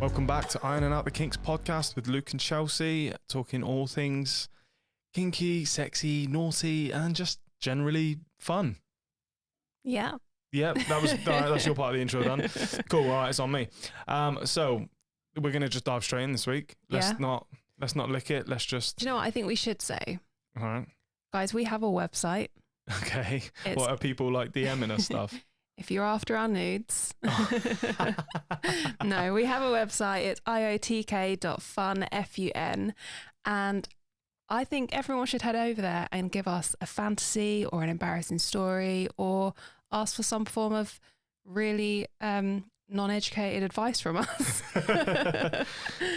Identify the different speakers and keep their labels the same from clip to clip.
Speaker 1: Welcome back to Ironing Out the Kinks podcast with Luke and Chelsea, talking all things kinky, sexy, naughty, and just generally fun.
Speaker 2: Yeah.
Speaker 1: Yeah, that's your part of the intro done. Cool, all right, it's on me. So we're gonna just dive straight in this week. Let's not lick it. Let's just.
Speaker 2: Do you know what I think we should say?
Speaker 1: All right,
Speaker 2: guys, we have a website.
Speaker 1: Okay. What are people like DMing us stuff?
Speaker 2: If you're after our nudes. No, we have a website. It's iotk.fun, F-U-N. And I think everyone should head over there and give us a fantasy or an embarrassing story or ask for some form of really non-educated advice from us.
Speaker 1: The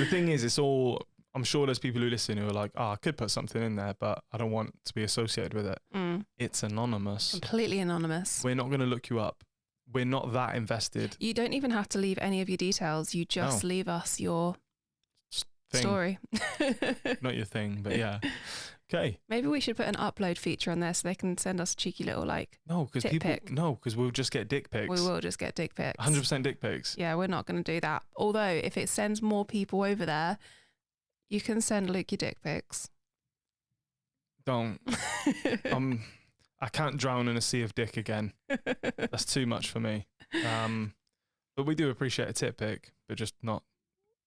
Speaker 1: thing is, it's all... I'm sure there's people who listen who are like, I could put something in there, but I don't want to be associated with it. It's anonymous.
Speaker 2: Completely anonymous.
Speaker 1: We're not going to look you up. We're not that invested.
Speaker 2: You don't even have to leave any of your details. You just leave us your story.
Speaker 1: Not your thing, but yeah. Okay.
Speaker 2: Maybe we should put an upload feature on there so they can send us a cheeky little
Speaker 1: because we'll just get dick pics.
Speaker 2: We will just get dick pics.
Speaker 1: 100% dick pics.
Speaker 2: Yeah, we're not going to do that. Although if it sends more people over there, you can send Luke your dick pics.
Speaker 1: Don't. I can't drown in a sea of dick again. That's too much for me. But we do appreciate a tit pic, but just not.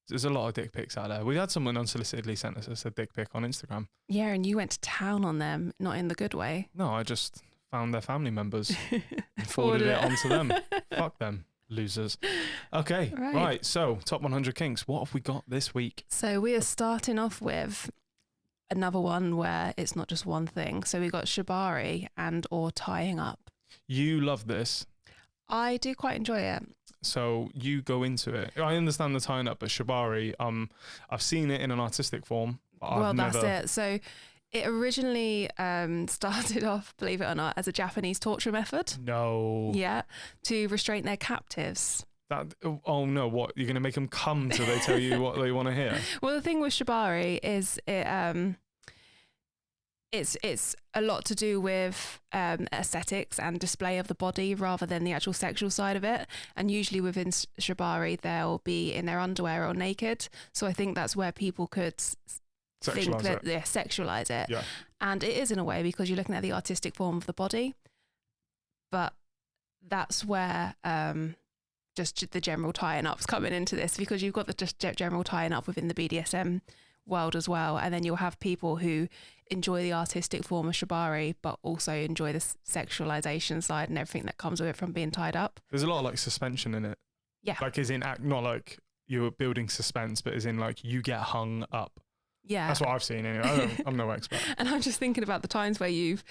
Speaker 1: There's a lot of dick pics out there. We had someone unsolicitedly sent us a dick pic on Instagram. Yeah,
Speaker 2: and you went to town on them, not in the good way.
Speaker 1: No, I just found their family members and forwarded it onto them. Fuck them. Losers. Okay, right. So, top 100 kinks. What have we got this week?
Speaker 2: So, we are starting off with another one where it's not just one thing. So, we got shibari and or tying up.
Speaker 1: You love this.
Speaker 2: I do quite enjoy it.
Speaker 1: So, you go into it. I understand the tying up, but shibari, I've seen it in an artistic form.
Speaker 2: That's it. So, it originally started off, believe it or not, as a Japanese torture method.
Speaker 1: No.
Speaker 2: Yeah, to restrain their captives.
Speaker 1: Oh no, what? You're going to make them come till they tell you what they want to hear?
Speaker 2: Well, the thing with shibari is it's a lot to do with aesthetics and display of the body rather than the actual sexual side of it. And usually within shibari, they'll be in their underwear or naked. So I think that's where people could... sexualize it.
Speaker 1: Yeah.
Speaker 2: And it is in a way because you're looking at the artistic form of the body, but that's where just the general tying up's coming into this, because you've got the just general tying up within the BDSM world as well, and then you'll have people who enjoy the artistic form of shibari but also enjoy the sexualization side and everything that comes with it from being tied up.
Speaker 1: There's a lot of like suspension in it.
Speaker 2: Yeah.
Speaker 1: Like as in not like you're building suspense, but as in like you get hung up.
Speaker 2: Yeah.
Speaker 1: That's what I've seen anyway. I'm no expert.
Speaker 2: And I'm just thinking about the times where you've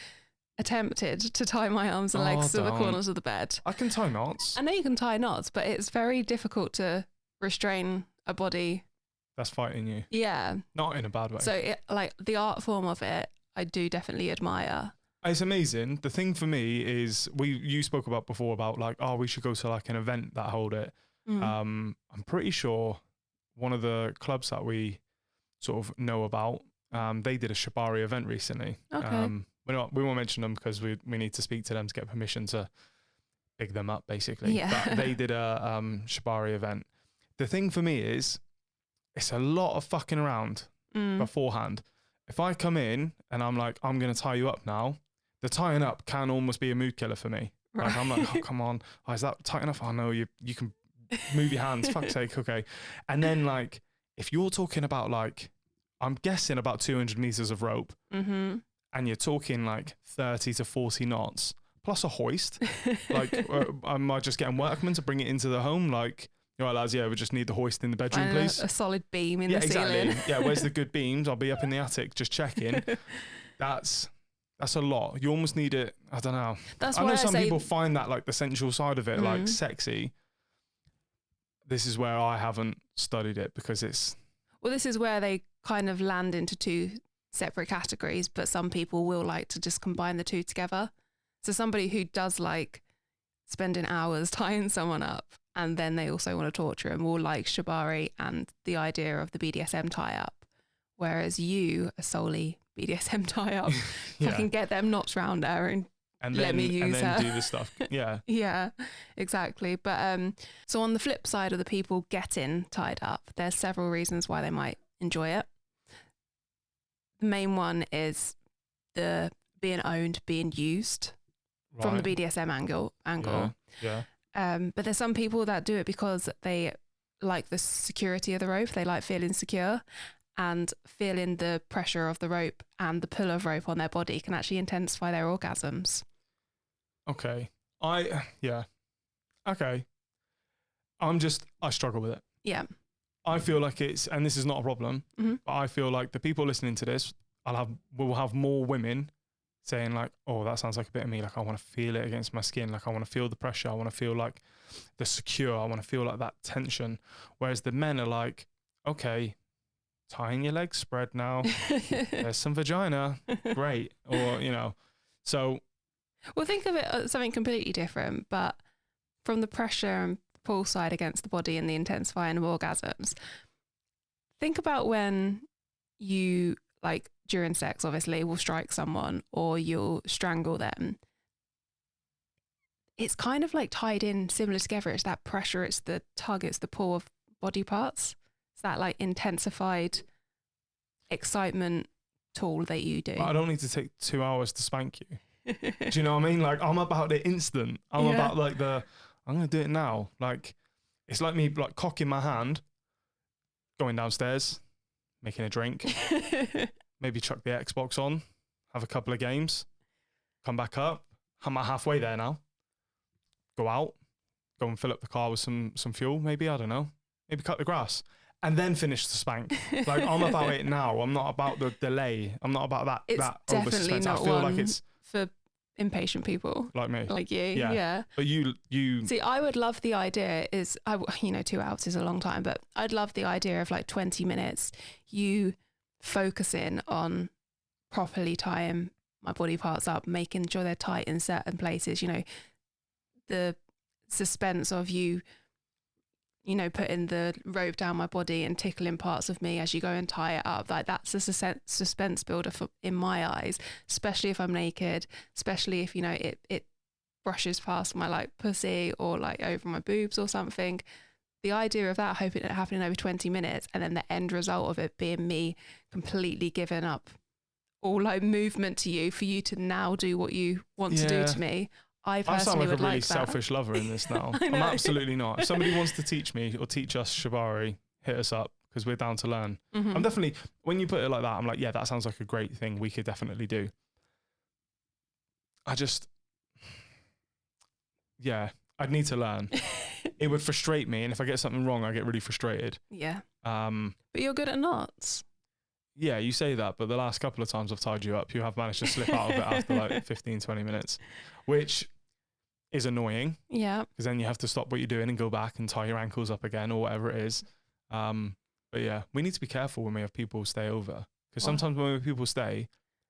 Speaker 2: attempted to tie my arms and legs to the corners of the bed.
Speaker 1: I can tie knots.
Speaker 2: I know you can tie knots, but it's very difficult to restrain a body.
Speaker 1: That's fighting you.
Speaker 2: Yeah.
Speaker 1: Not in a bad way.
Speaker 2: So like the art form of it, I do definitely admire.
Speaker 1: It's amazing. The thing for me is you spoke about before about like, we should go to like an event that hold it. I'm pretty sure one of the clubs that we sort of know about, they did a shibari event recently.
Speaker 2: Okay.
Speaker 1: We won't mention them because we need to speak to them to get permission to big them up, basically.
Speaker 2: Yeah.
Speaker 1: But they did a shibari event. The thing for me is, it's a lot of fucking around beforehand. If I come in and I'm like, I'm going to tie you up now, the tying up can almost be a mood killer for me. Right. Like I'm like, come on, is that tight enough? Oh no, you can move your hands, fuck's sake, okay. And then like, if you're talking about like, I'm guessing about 200 meters of rope, and you're talking like 30 to 40 knots, plus a hoist, like, am I just getting workmen to bring it into the home? Like, all right, lads, we just need the hoist in the bedroom, please.
Speaker 2: A solid beam in the ceiling.
Speaker 1: Yeah, where's the good beams? I'll be up in the attic just checking. That's a lot. You almost need it, I don't know. I know some people find that like the sensual side of it, like sexy. This is where I haven't studied it because it's...
Speaker 2: Well, this is where they kind of land into two separate categories, but some people will like to just combine the two together. So somebody who does like spending hours tying someone up and then they also want to torture them will like shibari and the idea of the BDSM tie-up, whereas you are solely BDSM tie-up.
Speaker 1: Yeah.
Speaker 2: Fucking get them knots round there and
Speaker 1: and
Speaker 2: let
Speaker 1: then
Speaker 2: me use her.
Speaker 1: do the stuff. Yeah.
Speaker 2: Yeah, exactly. But so on the flip side of the people getting tied up, there's several reasons why they might enjoy it. The main one is the being owned, being used from the BDSM angle.
Speaker 1: Yeah.
Speaker 2: But there's some people that do it because they like the security of the rope. They like feeling secure, and feeling the pressure of the rope and the pull of rope on their body can actually intensify their orgasms.
Speaker 1: Okay. Okay. I struggle with it.
Speaker 2: Yeah.
Speaker 1: I feel like and this is not a problem, but I feel like the people listening to this, will have more women saying like, oh, that sounds like a bit of me. Like I want to feel it against my skin. Like I want to feel the pressure. I want to feel like the secure. I want to feel like that tension. Whereas the men are like, okay, tying your legs spread now. There's some vagina. Great. Or, so.
Speaker 2: Well, think of it as something completely different, but from the pressure and pull side against the body and the intensifying of orgasms, think about when you, like during sex, obviously, will strike someone or you'll strangle them. It's kind of like tied in similar together. It's that pressure, it's the tug, it's the pull of body parts. It's that like intensified excitement tool that you do.
Speaker 1: I don't need to take 2 hours to spank you. Do you know what I mean? Like I'm about the instant. I'm about like I'm going to do it now. Like it's like me like cocking my hand, going downstairs, making a drink, maybe chuck the Xbox on, have a couple of games, come back up. I'm at halfway there now. Go out, go and fill up the car with some fuel, maybe, I don't know. Maybe cut the grass. And then finish the spank. Like I'm about it now. I'm not about the delay. I'm not about that.
Speaker 2: It's
Speaker 1: that
Speaker 2: definitely not
Speaker 1: I feel
Speaker 2: one
Speaker 1: like it's
Speaker 2: for impatient people
Speaker 1: like me,
Speaker 2: like you. Yeah.
Speaker 1: But you
Speaker 2: see, I would love the idea. 2 hours is a long time, but I'd love the idea of like 20 minutes. You focusing on properly tying my body parts up, making sure they're tight in certain places. The suspense of you putting the rope down my body and tickling parts of me as you go and tie it up. Like that's a suspense builder in my eyes, especially if I'm naked, especially if, it brushes past my like pussy or like over my boobs or something. The idea of that happening over 20 minutes and then the end result of it being me completely giving up all like movement to you for you to now do what you want to do to me. I sound like a really
Speaker 1: selfish lover in this now. I'm absolutely not. If somebody wants to teach me or teach us shibari, hit us up because we're down to learn. I'm definitely, when you put it like that, I'm like, yeah, that sounds like a great thing we could definitely do. I'd need to learn. It would frustrate me. And if I get something wrong, I get really frustrated.
Speaker 2: Yeah. But you're good at knots.
Speaker 1: Yeah, you say that, but the last couple of times I've tied you up, you have managed to slip out of it after like 15, 20 minutes, which is annoying.
Speaker 2: Yeah.
Speaker 1: Because then you have to stop what you're doing and go back and tie your ankles up again or whatever it is. But yeah, we need to be careful when we have people stay over. Because sometimes when people stay,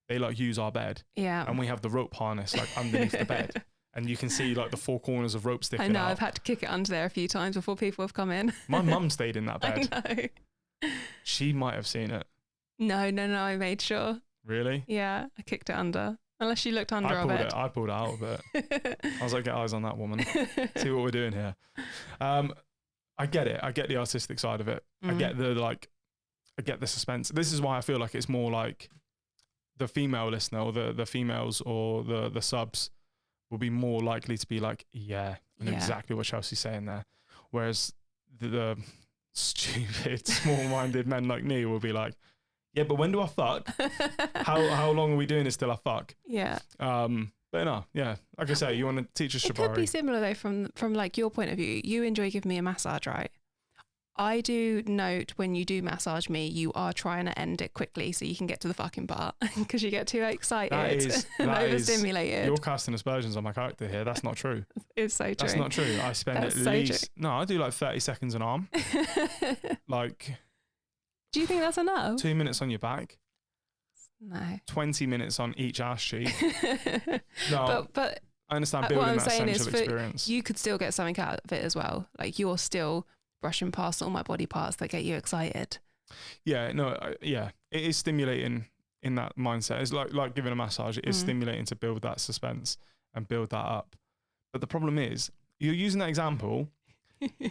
Speaker 1: they like use our bed.
Speaker 2: Yeah.
Speaker 1: And we have the rope harness like underneath the bed. And you can see like the four corners of rope sticking out.
Speaker 2: I know, I've had to kick it under there a few times before people have come in.
Speaker 1: My mum stayed in that bed.
Speaker 2: I know.
Speaker 1: She might have seen it.
Speaker 2: No, I made sure.
Speaker 1: Really?
Speaker 2: Yeah, I kicked it under. Unless you looked under our bed.
Speaker 1: I pulled it out of it. I was like, get eyes on that woman. See what we're doing here. I get it. I get the artistic side of it. I get I get the suspense. This is why I feel like it's more like the female listener or the females or the subs will be more likely to be like, yeah, I know exactly what Chelsea's saying there. Whereas the stupid, small-minded men like me will be like, yeah, but when do I fuck? How long are we doing this till I fuck?
Speaker 2: Yeah.
Speaker 1: But no, yeah. Like I say, you want to teach us shibari.
Speaker 2: It could be similar though from like your point of view. You enjoy giving me a massage, right? I do note when you do massage me, you are trying to end it quickly so you can get to the fucking part because you get too excited and overstimulated.
Speaker 1: You're casting aspersions on my character here. That's not true.
Speaker 2: It's so true.
Speaker 1: That's not true. I spend at least... No, I do like 30 seconds an arm. Like...
Speaker 2: Do you think that's enough?
Speaker 1: 2 minutes on your back.
Speaker 2: No.
Speaker 1: 20 minutes on each ass cheek. No,
Speaker 2: but
Speaker 1: I understand building that essential experience.
Speaker 2: You could still get something out of it as well. Like you're still brushing past all my body parts that get you excited.
Speaker 1: Yeah, no, yeah. It is stimulating in that mindset. It's like giving a massage. It is stimulating to build that suspense. and build that up. But the problem is, you're using that example.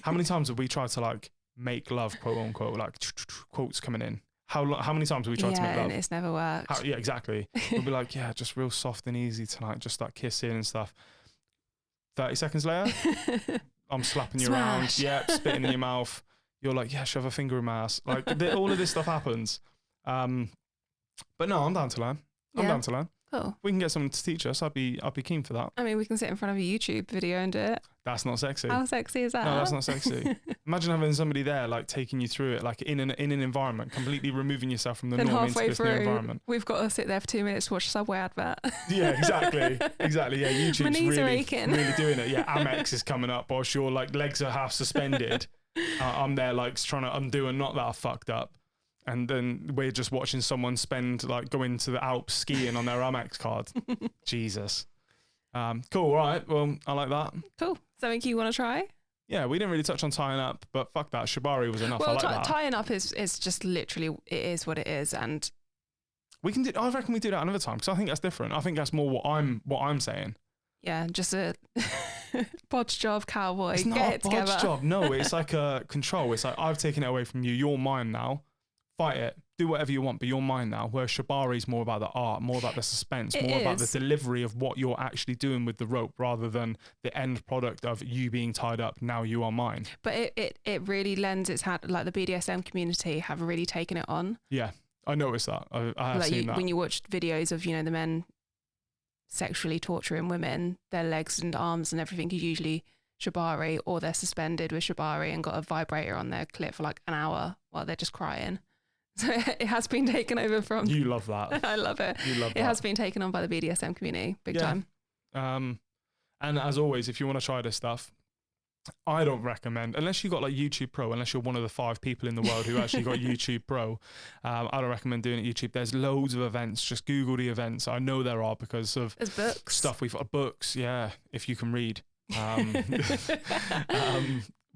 Speaker 1: How many times have we tried to like make love, quote unquote, like quotes coming in? How many times have we tried to make love?
Speaker 2: And it's never worked.
Speaker 1: Yeah, exactly. We'll be like, yeah, just real soft and easy tonight, just like kissing and stuff. 30 seconds later, I'm slapping you around, spitting in your mouth. You're like, yeah, shove a finger in my ass. Like all of this stuff happens. But no, I'm down to learn. I'm down to learn.
Speaker 2: Cool.
Speaker 1: We can get someone to teach us. I'd be keen for that.
Speaker 2: I mean, we can sit in front of a YouTube video and do it.
Speaker 1: That's not sexy.
Speaker 2: How sexy is that?
Speaker 1: No, that's not sexy. Imagine having somebody there, like taking you through it, like in an environment, completely removing yourself from the
Speaker 2: then
Speaker 1: norm into
Speaker 2: halfway
Speaker 1: this
Speaker 2: through,
Speaker 1: new environment.
Speaker 2: We've got to sit there for 2 minutes to watch a Subway advert.
Speaker 1: Yeah, exactly. Yeah, YouTube's
Speaker 2: My knees are
Speaker 1: really
Speaker 2: aching.
Speaker 1: doing it. Yeah, Amex is coming up whilst your like legs are half suspended. I'm there like trying to undo a knot that I fucked up. And then we're just watching someone going to the Alps skiing on their Amex card. Jesus. Cool. All right. Well, I like that.
Speaker 2: Cool. Something you want to try?
Speaker 1: Yeah, we didn't really touch on tying up, but fuck that. Shibari was enough.
Speaker 2: Well,
Speaker 1: I like that.
Speaker 2: tying up is just literally, it is what it is. And
Speaker 1: we can do, I reckon we do that another time because I think that's different. I think that's more what I'm saying.
Speaker 2: Yeah, just a bodge job, cowboy.
Speaker 1: It's not
Speaker 2: Get
Speaker 1: a
Speaker 2: it together.
Speaker 1: bodge job. No, it's like a control. It's like, I've taken it away from you. You're mine now. Fight it, do whatever you want, but you're mine now. Whereas Shibari is more about the art, more about the suspense, more about the delivery of what you're actually doing with the rope rather than the end product of you being tied up. Now you are mine.
Speaker 2: But it really lends its hand, like the BDSM community have really taken it on.
Speaker 1: Yeah, I noticed that. I have
Speaker 2: like
Speaker 1: seen that.
Speaker 2: When you watch videos of, the men sexually torturing women, their legs and arms and everything is usually Shibari, or they're suspended with Shibari and got a vibrator on their clit for like an hour while they're just crying. So it has been taken over from...
Speaker 1: You love that.
Speaker 2: I love it.
Speaker 1: You love that.
Speaker 2: It has been taken on by the BDSM community, big time.
Speaker 1: And as always, if you want to try this stuff, I don't recommend, unless you got like YouTube Pro, unless you're one of the 5 people in the world who actually got YouTube Pro, I don't recommend doing it YouTube. There's loads of events. Just Google the events. I know there are because of
Speaker 2: There's books.
Speaker 1: Stuff we've got. Books, yeah, if you can read.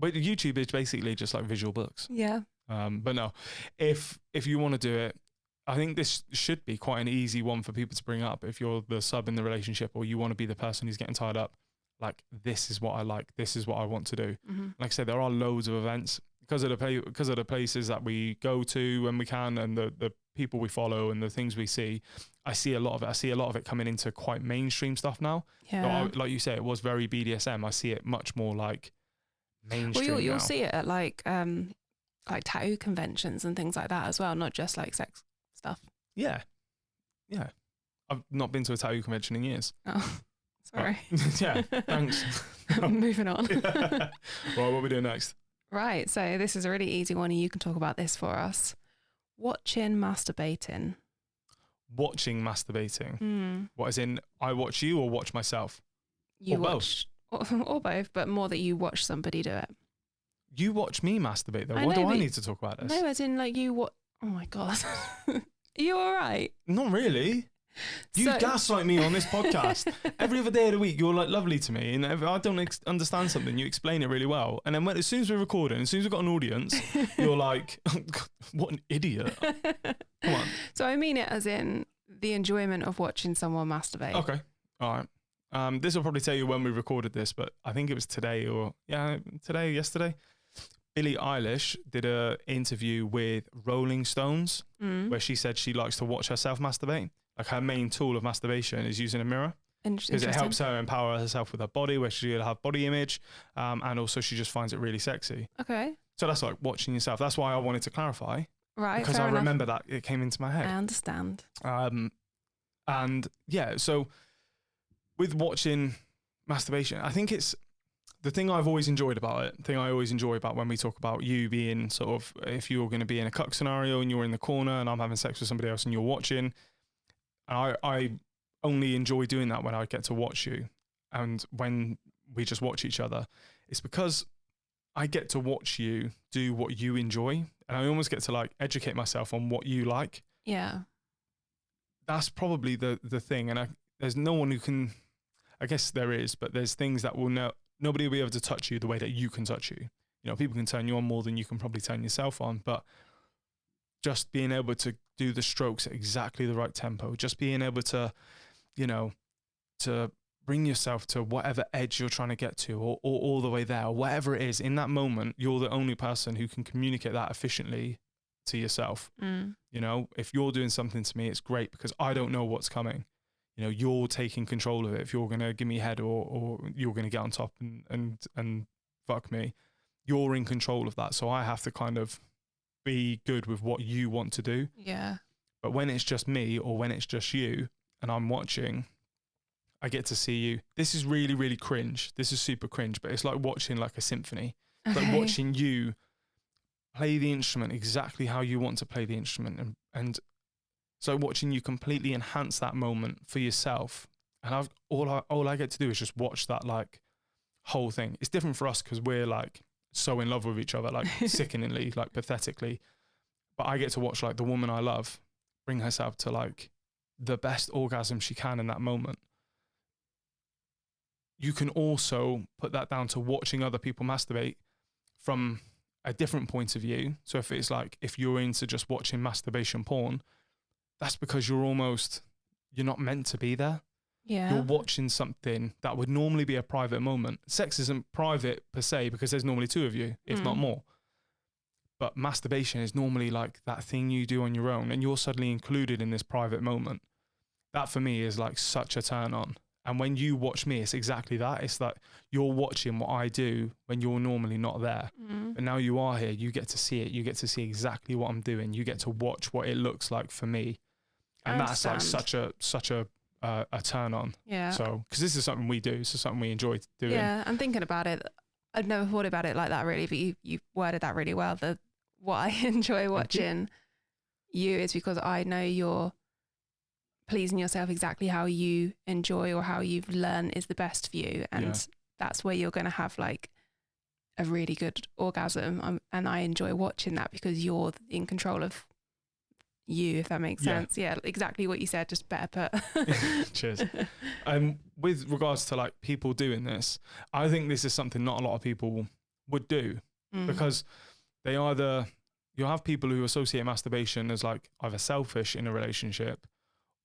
Speaker 1: But YouTube is basically just like visual books.
Speaker 2: Yeah.
Speaker 1: But no, if you want to do it, I think this should be quite an easy one for people to bring up. If you're the sub in the relationship or you want to be the person who's getting tied up, like, this is what I like, this is what I want to do.
Speaker 2: Mm-hmm.
Speaker 1: Like I said, there are loads of events because of the places that we go to when we can and the people we follow and the things we see. I see a lot of it. I see a lot of it coming into quite mainstream stuff now.
Speaker 2: Yeah.
Speaker 1: Like you say, it was very BDSM. I see it much more like mainstream.
Speaker 2: Well, you'll
Speaker 1: now.
Speaker 2: see it at like tattoo conventions and things like that as well, not just like sex stuff.
Speaker 1: Yeah. I've not been to a tattoo convention in years.
Speaker 2: Oh, sorry.
Speaker 1: Yeah, thanks.
Speaker 2: Moving on.
Speaker 1: Right, what are we doing next?
Speaker 2: Right, so this is a really easy one and you can talk about this for us. Watching masturbating.
Speaker 1: Watching masturbating? What, as in I watch you or watch myself?
Speaker 2: You
Speaker 1: or
Speaker 2: watch, both? Or both, but more that you watch somebody do it.
Speaker 1: You watch me masturbate though. What do I need to talk about this?
Speaker 2: No, as in like you what? Oh my God. Are you all right?
Speaker 1: Not really. You gaslight me on this podcast. Every other day of the week, you're like lovely to me. And if I don't understand something, you explain it really well. And then as soon as we're recording, as soon as we've got an audience, you're like, what an idiot. Come on.
Speaker 2: So I mean it as in the enjoyment of watching someone masturbate.
Speaker 1: Okay. All right. This will probably tell you when we recorded this, but I think it was yesterday. Billie Eilish did an interview with Rolling Stones where she said she likes to watch herself masturbate. Like her main tool of masturbation is using a mirror because it helps her empower herself with her body, where she'll have body image, and also she just finds it really sexy.
Speaker 2: Okay.
Speaker 1: So that's like watching yourself. That's why I wanted to clarify.
Speaker 2: Right.
Speaker 1: Because I remember that it came into my head.
Speaker 2: I understand.
Speaker 1: And yeah, so with watching masturbation, I think it's the thing I've always enjoyed about it. The thing I always enjoy about when we talk about you being sort of, if you're going to be in a cuck scenario and you're in the corner and I'm having sex with somebody else and you're watching, I only enjoy doing that when I get to watch you and when we just watch each other. It's because I get to watch you do what you enjoy and I almost get to like educate myself on what you like.
Speaker 2: Yeah. That's
Speaker 1: probably the thing. And there's no one who can, I guess there is, but there's things that nobody will be able to touch you the way that you can touch you. You know, people can turn you on more than you can probably turn yourself on, but just being able to do the strokes at exactly the right tempo, just being able to, to bring yourself to whatever edge you're trying to get to, or all the way there, or whatever it is. In that moment, you're the only person who can communicate that efficiently to yourself. You know, if you're doing something to me, it's great because I don't know what's coming. You know, you're taking control of it. If you're going to give me head or you're going to get on top and fuck me, you're in control of that. So I have to kind of be good with what you want to do.
Speaker 2: Yeah.
Speaker 1: But when it's just me or when it's just you and I'm watching, I get to see you. This is really, really cringe. This is super cringe, but it's like watching like a symphony. It's like watching you play the instrument exactly how you want to play the instrument. And so watching you completely enhance that moment for yourself. And all I get to do is just watch that like whole thing. It's different for us because we're like so in love with each other, like sickeningly, like pathetically. But I get to watch like the woman I love bring herself to like the best orgasm she can in that moment. You can also put that down to watching other people masturbate from a different point of view. So if it's like, if you're into just watching masturbation porn, that's because you're not meant to be there.
Speaker 2: Yeah.
Speaker 1: You're watching something that would normally be a private moment. Sex isn't private per se because there's normally two of you, if not more. But masturbation is normally like that thing you do on your own and you're suddenly included in this private moment. That for me is like such a turn on. And when you watch me, it's exactly that. It's like you're watching what I do when you're normally not there. But now you are here, you get to see it. You get to see exactly what I'm doing. You get to watch what it looks like for me. And that's like such a turn on.
Speaker 2: Yeah.
Speaker 1: So, because this is something we do. This is something we enjoy doing.
Speaker 2: Yeah, I'm thinking about it. I've never thought about it like that really, but you worded that really well. What I enjoy watching you is because I know you're pleasing yourself exactly how you enjoy or how you've learned is the best for you. And that's where you're going to have like a really good orgasm. And I enjoy watching that because you're in control of you, if that makes sense. Yeah, exactly what you said, just better put.
Speaker 1: Cheers. With regards to like people doing this, I think this is something not a lot of people would do because you'll have people who associate masturbation as like either selfish in a relationship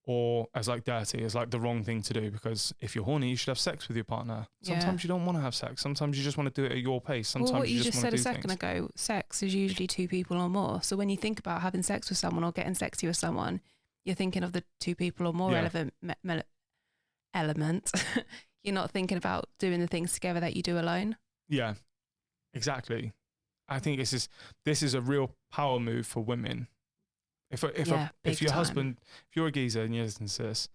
Speaker 1: or as like dirty, as like the wrong thing to do, because if you're horny, you should have sex with your partner. Sometimes you don't want to have sex. Sometimes you just want to do it at your pace. Sometimes
Speaker 2: what
Speaker 1: you
Speaker 2: just
Speaker 1: want to do
Speaker 2: said a second ago, sex is usually two people or more. So when you think about having sex with someone or getting sexy with someone, you're thinking of the two people or more element. You're not thinking about doing the things together that you do alone. Yeah,
Speaker 1: exactly. I think this is a real power move for women. If your husband, if you're a geezer and you listen to this,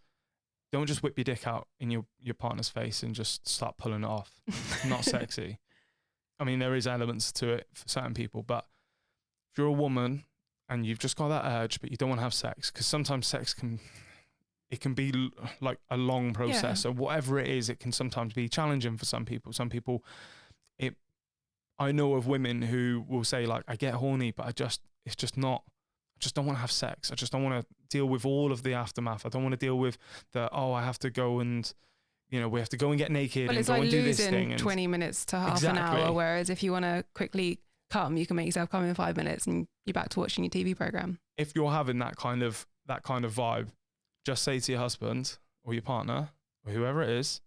Speaker 1: don't just whip your dick out in your partner's face and just start pulling it off. It's not sexy. I mean, there is elements to it for certain people, but if you're a woman and you've just got that urge, but you don't want to have sex, because sometimes sex can be like a long process, or whatever it is, it can sometimes be challenging for some people. Some people, I know of women who will say like, I get horny, but I just don't want to have sex. I just don't want to deal with all of the aftermath. I don't want to deal with I have to go and, we have to go and get naked and go and do this thing.
Speaker 2: Well, it's like losing 20 minutes to half an hour, whereas if you want to quickly come, you can make yourself come in 5 minutes and you're back to watching your TV program.
Speaker 1: If you're having that kind of vibe, just say to your husband or your partner or whoever it is,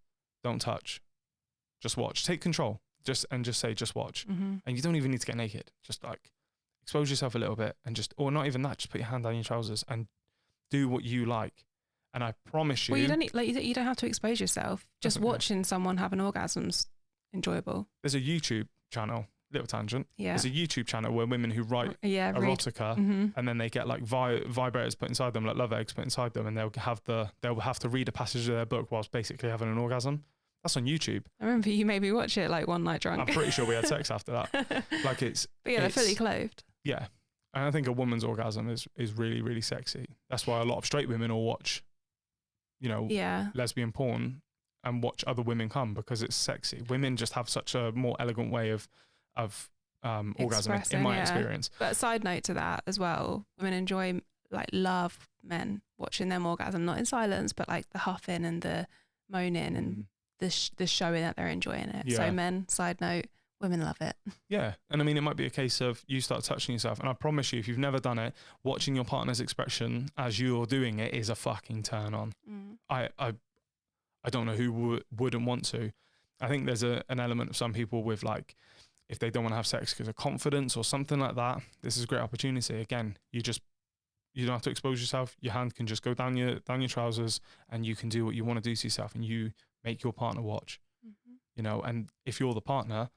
Speaker 1: don't touch. Just watch. Take control. Just say, just watch. And you don't even need to get naked. Just like expose yourself a little bit and or not even that, just put your hand down your trousers and do what you like. And I promise you.
Speaker 2: Well, you don't need, you don't have to expose yourself. Just watching someone have an orgasm's enjoyable.
Speaker 1: There's a YouTube channel, little tangent.
Speaker 2: Yeah.
Speaker 1: There's a YouTube channel where women who write erotica and then they get like vibrators put inside them, like love eggs put inside them, and they'll have to read a passage of their book whilst basically having an orgasm. That's on YouTube.
Speaker 2: I remember you made me watch it like one night drunk.
Speaker 1: I'm pretty sure we had sex after that. Like
Speaker 2: But they're fully clothed.
Speaker 1: Yeah. And I think a woman's orgasm is really, really sexy. That's why a lot of straight women will watch, lesbian porn and watch other women come, because it's sexy. Women just have such a more elegant way of orgasm in my experience.
Speaker 2: But a side note to that as well, women enjoy, love men watching them orgasm, not in silence, but like the huffing and the moaning and the showing that they're enjoying it.
Speaker 1: Yeah.
Speaker 2: So men, side note, women love it.
Speaker 1: Yeah. And I mean, it might be a case of you start touching yourself. And I promise you, if you've never done it, watching your partner's expression as you're doing it is a fucking turn on. I don't know who wouldn't want to. I think there's an element of some people with like, if they don't want to have sex because of confidence or something like that, this is a great opportunity. Again, you don't have to expose yourself. Your hand can just go down your trousers, and you can do what you want to do to yourself, and you make your partner watch. You know, and if you're the partner,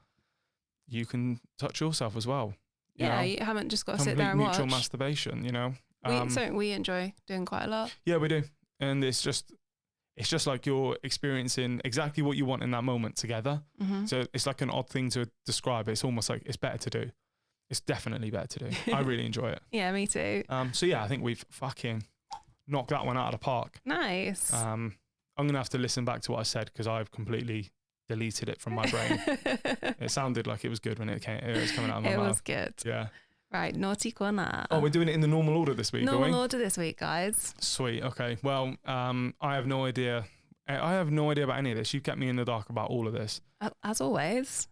Speaker 1: you can touch yourself as well.
Speaker 2: You haven't just got to sit there and watch.
Speaker 1: Mutual masturbation, you know.
Speaker 2: Something we enjoy doing quite a lot.
Speaker 1: Yeah, we do. And it's just like you're experiencing exactly what you want in that moment together. So it's like an odd thing to describe. It's almost like it's better to do. It's definitely better to do. I really enjoy it.
Speaker 2: Yeah, me too.
Speaker 1: So yeah, I think we've fucking knocked that one out of the park.
Speaker 2: Nice.
Speaker 1: I'm going to have to listen back to what I said because I've completely deleted it from my brain. It sounded like it was good when it was coming out of my mouth.
Speaker 2: It was good.
Speaker 1: Yeah.
Speaker 2: Right, naughty corner.
Speaker 1: Oh, we're doing it in the normal order this week, are we?
Speaker 2: Normal order this week, guys.
Speaker 1: Sweet. Okay. Well, I have no idea. I have no idea about any of this. You've kept me in the dark about all of this.
Speaker 2: As always.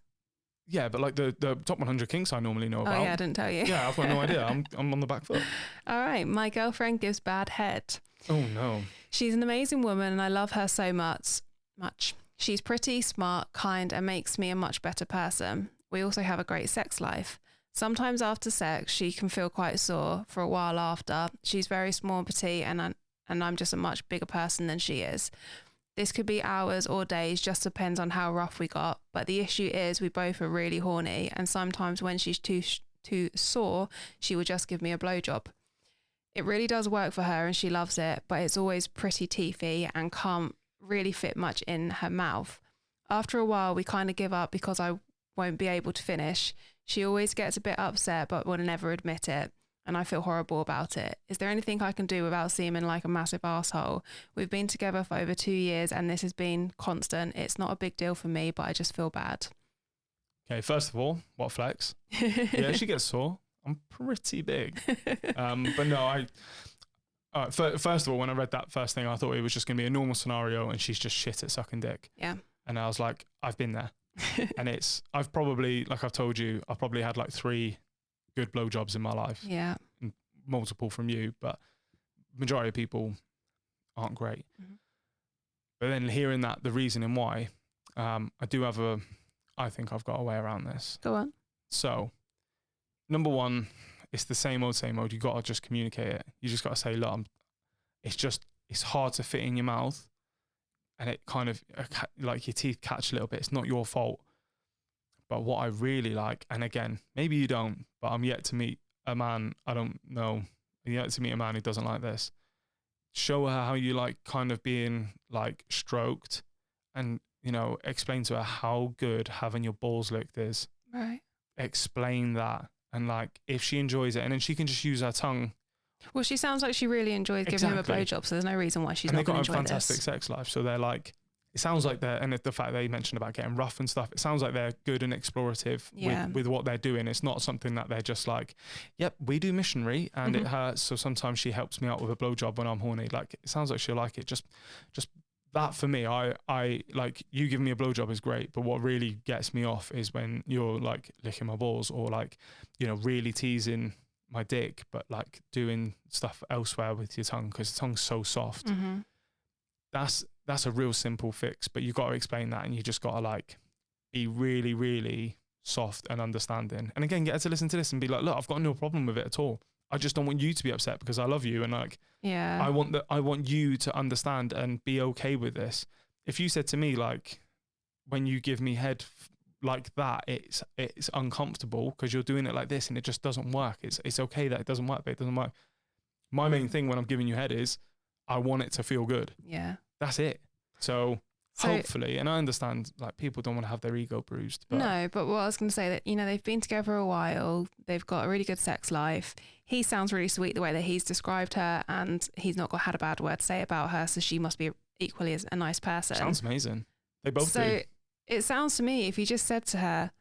Speaker 1: Yeah, but like the top 100 kinks I normally know about.
Speaker 2: Oh yeah, I didn't tell you.
Speaker 1: Yeah, I've got no idea. I'm on the back foot.
Speaker 2: All right, my girlfriend gives bad head.
Speaker 1: Oh no.
Speaker 2: She's an amazing woman and I love her so much. She's pretty, smart, kind, and makes me a much better person. We also have a great sex life. Sometimes after sex, she can feel quite sore for a while after. She's very small and petite, and I'm just a much bigger person than she is. This could be hours or days, just depends on how rough we got. But the issue is we both are really horny, and sometimes when she's too sore, she will just give me a blowjob. It really does work for her and she loves it, but it's always pretty teethy and can't really fit much in her mouth. After a while, we kind of give up because I won't be able to finish. She always gets a bit upset but will never admit it, and I feel horrible about it. Is there anything I can do without seeming like a massive asshole? We've been together for over 2 years and this has been constant. It's not a big deal for me, but I just feel bad.
Speaker 1: Okay, first of all, what flex? Yeah, she gets sore. I'm pretty big. But no, first of all, when I read that first thing, I thought it was just going to be a normal scenario and she's just shit at sucking dick.
Speaker 2: Yeah.
Speaker 1: And I was like, I've been there. And I've probably, like I've told you, I've probably had like 3 good blowjobs in my life.
Speaker 2: Yeah.
Speaker 1: Multiple from you, but majority of people aren't great. Mm-hmm. But then hearing that, the reasoning why, I think I've got a way around this.
Speaker 2: Go on.
Speaker 1: So, number one, it's the same old. You got to just communicate it. You just got to say, look, it's hard to fit in your mouth. And it kind of, like your teeth catch a little bit. It's not your fault. But what I really like, and again, maybe you don't, but I'm yet to meet a man, I don't know, I'm yet to meet a man who doesn't like this. Show her how you like kind of being like stroked, and, you know, explain to her how good having your balls licked is.
Speaker 2: Right.
Speaker 1: Explain that. And like, if she enjoys it, and then she can just use her tongue.
Speaker 2: Well, she sounds like she really enjoys giving him a blowjob, so there's no reason why she's not going to enjoy this. And they've got a fantastic sex life, so they're like, it sounds like they're, and the fact they mentioned about getting rough and stuff, it sounds like they're good and explorative with what they're doing. It's not something that they're just like, yep, we do missionary and it hurts, so sometimes she helps me out with a blowjob when I'm horny. Like, it sounds like she'll like it. Just that for me, I like, you giving me a blowjob is great, but what really gets me off is when you're like licking my balls or like, you know, really teasing my dick, but like doing stuff elsewhere with your tongue because the tongue's so soft. Mm-hmm. That's a real simple fix, but you got to explain that, and you just got to like be really, really soft and understanding. And again, get her to listen to this and be like, look, I've got no problem with it at all. I just don't want you to be upset because I love you, and like, yeah, I want you to understand and be okay with this. If you said to me like, when you give me head like that, it's uncomfortable because you're doing it like this and it just doesn't work. It's okay that it doesn't work, but it doesn't work. My main thing when I'm giving you head is I want it to feel good. Yeah.
Speaker 1: That's it. So hopefully, and I understand like people don't want to have their ego bruised. But
Speaker 2: no, but what I was going to say that, you know, they've been together a while. They've got a really good sex life. He sounds really sweet the way that he's described her, and he's not had a bad word to say about her. So she must be equally as a nice person.
Speaker 1: Sounds amazing. They both do.
Speaker 2: So it sounds to me, if you just said to her,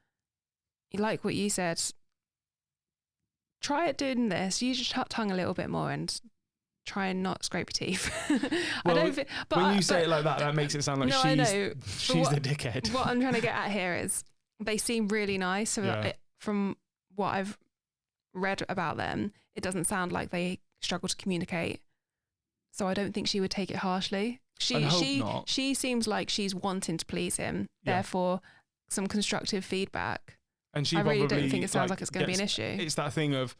Speaker 2: like what you said, try it doing this, use your tongue a little bit more and try and not scrape your teeth.
Speaker 1: Well, when you say it like that, that makes it sound like she's the dickhead.
Speaker 2: What I'm trying to get at here is they seem really nice. So from what I've read about them, it doesn't sound like they struggle to communicate. So I don't think she would take it harshly.
Speaker 1: I'd hope not.
Speaker 2: She seems like she's wanting to please him.
Speaker 1: Yeah.
Speaker 2: Therefore, some constructive feedback.
Speaker 1: And she
Speaker 2: I really
Speaker 1: probably,
Speaker 2: don't think it sounds like it's going to be an issue.
Speaker 1: It's that thing of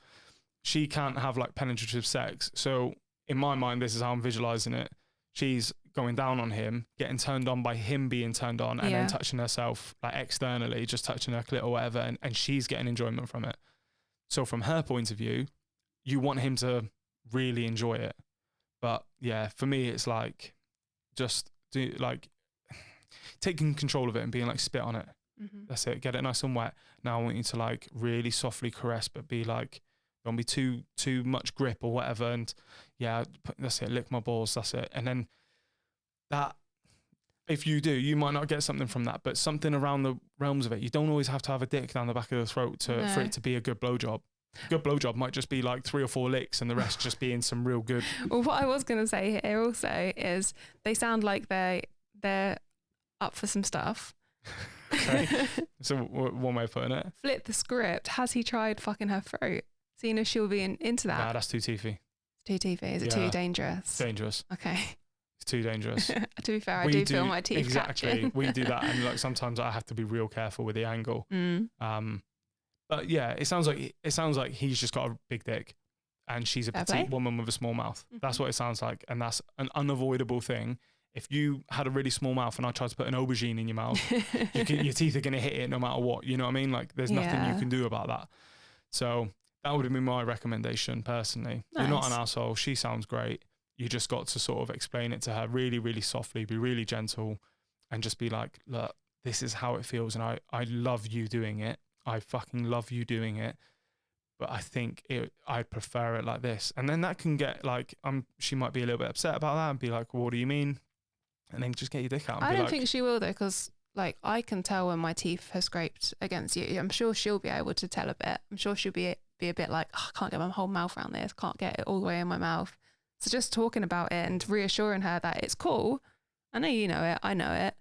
Speaker 1: she can't have like penetrative sex. So in my mind, this is how I'm visualizing it. She's going down on him, getting turned on by him being turned on, and then touching herself like externally, just touching her clit or whatever, and she's getting enjoyment from it. So from her point of view, you want him to really enjoy it. But yeah, for me, it's like just taking control of it and being like, spit on it.
Speaker 2: Mm-hmm.
Speaker 1: That's it. Get it nice and wet. Now I want you to like really softly caress, but be like, don't be too much grip or whatever. And yeah, that's it. Lick my balls. That's it. And then that, if you do, you might not get something from that, but something around the realms of it. You don't always have to have a dick down the back of the throat for it to be a good blowjob. Good blowjob might just be like 3 or 4 licks and the rest just being some real good.
Speaker 2: Well, what I was going to say here also is they sound like they're up for some stuff.
Speaker 1: Okay. So one way of putting it.
Speaker 2: Flip the script. Has he tried fucking her throat? Seeing if she'll be into that.
Speaker 1: Nah, that's too teethy.
Speaker 2: Too teethy. Is it too dangerous?
Speaker 1: Dangerous.
Speaker 2: Okay.
Speaker 1: It's too dangerous.
Speaker 2: To be fair, I do feel my teeth catching.
Speaker 1: We do that, and like sometimes I have to be real careful with the angle. But yeah, it sounds like he's just got a big dick, and she's a petite woman with a small mouth. Mm-hmm. That's what it sounds like, and that's an unavoidable thing. If you had a really small mouth and I tried to put an aubergine in your mouth, your teeth are going to hit it no matter what. You know what I mean? Like there's nothing you can do about that. So that would have been my recommendation personally. Nice. You're not an asshole. She sounds great. You just got to sort of explain it to her really, really softly, be really gentle, and just be like, look, this is how it feels, and I love you doing it. I fucking love you doing it, but I think I prefer it like this. And then that can get like, she might be a little bit upset about that and be like, well, what do you mean? And then just get your dick out. And
Speaker 2: I don't think she will though, because like I can tell when my teeth have scraped against you. I'm sure she'll be able to tell a bit. I'm sure she'll be a bit like, oh, I can't get my whole mouth around this. Can't get it all the way in my mouth. So just talking about it and reassuring her that it's cool. I know you know it. I know it.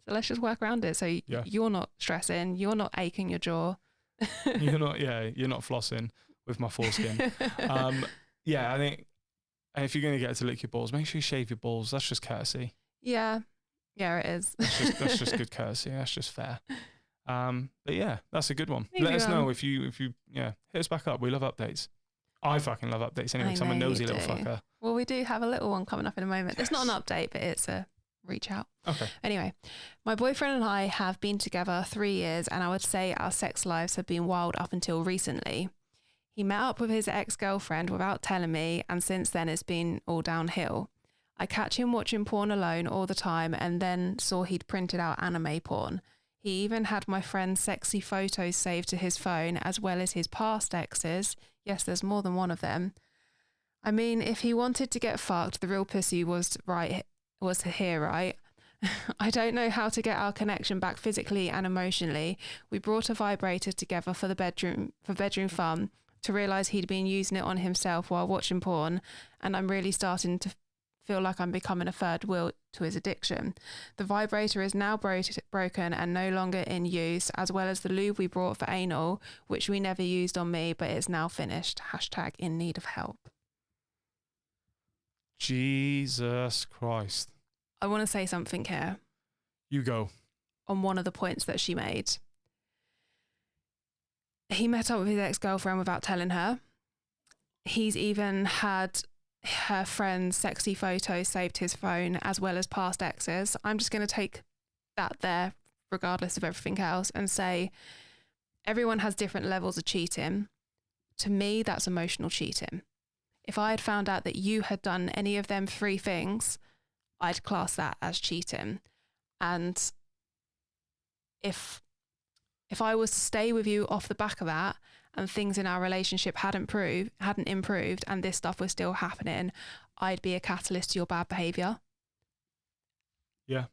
Speaker 2: So let's just work around it. So you're not stressing. You're not aching your jaw.
Speaker 1: You're not flossing with my foreskin. I think if you're going to get her to lick your balls, make sure you shave your balls. That's just courtesy.
Speaker 2: Yeah, it is.
Speaker 1: That's just good courtesy. That's just fair. But yeah, that's a good one. Let us know if you hit us back up. We love updates. I fucking love updates anyway, because I'm a nosy little fucker.
Speaker 2: Well, we do have a little one coming up in a moment. Yes. It's not an update, but it's a reach out.
Speaker 1: Okay.
Speaker 2: Anyway, my boyfriend and I have been together 3 years, and I would say our sex lives have been wild up until recently. He met up with his ex-girlfriend without telling me, and since then it's been all downhill. I catch him watching porn alone all the time, and then saw he'd printed out anime porn. He even had my friend's sexy photos saved to his phone, as well as his past exes. Yes, there's more than one of them. I mean, if he wanted to get fucked, the real pussy was here, right? I don't know how to get our connection back physically and emotionally. We brought a vibrator together for bedroom fun, to realise he'd been using it on himself while watching porn, and I'm really starting to feel like I'm becoming a third wheel to his addiction. The vibrator is now broken and no longer in use, as well as the lube we brought for anal, which we never used on me, but it's now finished. # in need of help.
Speaker 1: Jesus Christ.
Speaker 2: I want to say something here.
Speaker 1: You go.
Speaker 2: On one of the points that she made. He met up with his ex-girlfriend without telling her. He's even had her friend's sexy photos saved to his phone, as well as past exes. I'm just going to take that there, regardless of everything else, and say everyone has different levels of cheating. To me, that's emotional cheating. If I had found out that you had done any of them 3 things, I'd class that as cheating. And if I was to stay with you off the back of that, and things in our relationship hadn't improved, and this stuff was still happening, I'd be a catalyst to your bad behaviour.
Speaker 1: Yeah.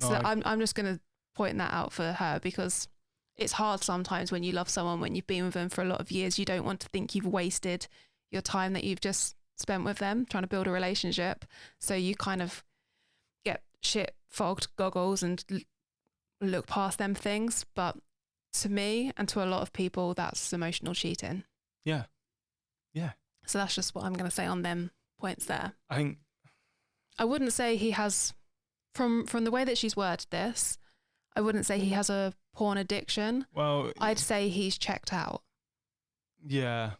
Speaker 2: No, so I'm just going to point that out for her, because it's hard sometimes when you love someone, when you've been with them for a lot of years, you don't want to think you've wasted your time that you've just spent with them trying to build a relationship. So you kind of get shit fogged goggles and look past them things. But to me and to a lot of people, that's emotional cheating.
Speaker 1: Yeah. Yeah.
Speaker 2: So that's just what I'm going to say on them points there.
Speaker 1: I think
Speaker 2: I wouldn't say he has, from the way that she's worded this, I wouldn't say he has a porn addiction.
Speaker 1: Well,
Speaker 2: I'd say he's checked out.
Speaker 1: Yeah.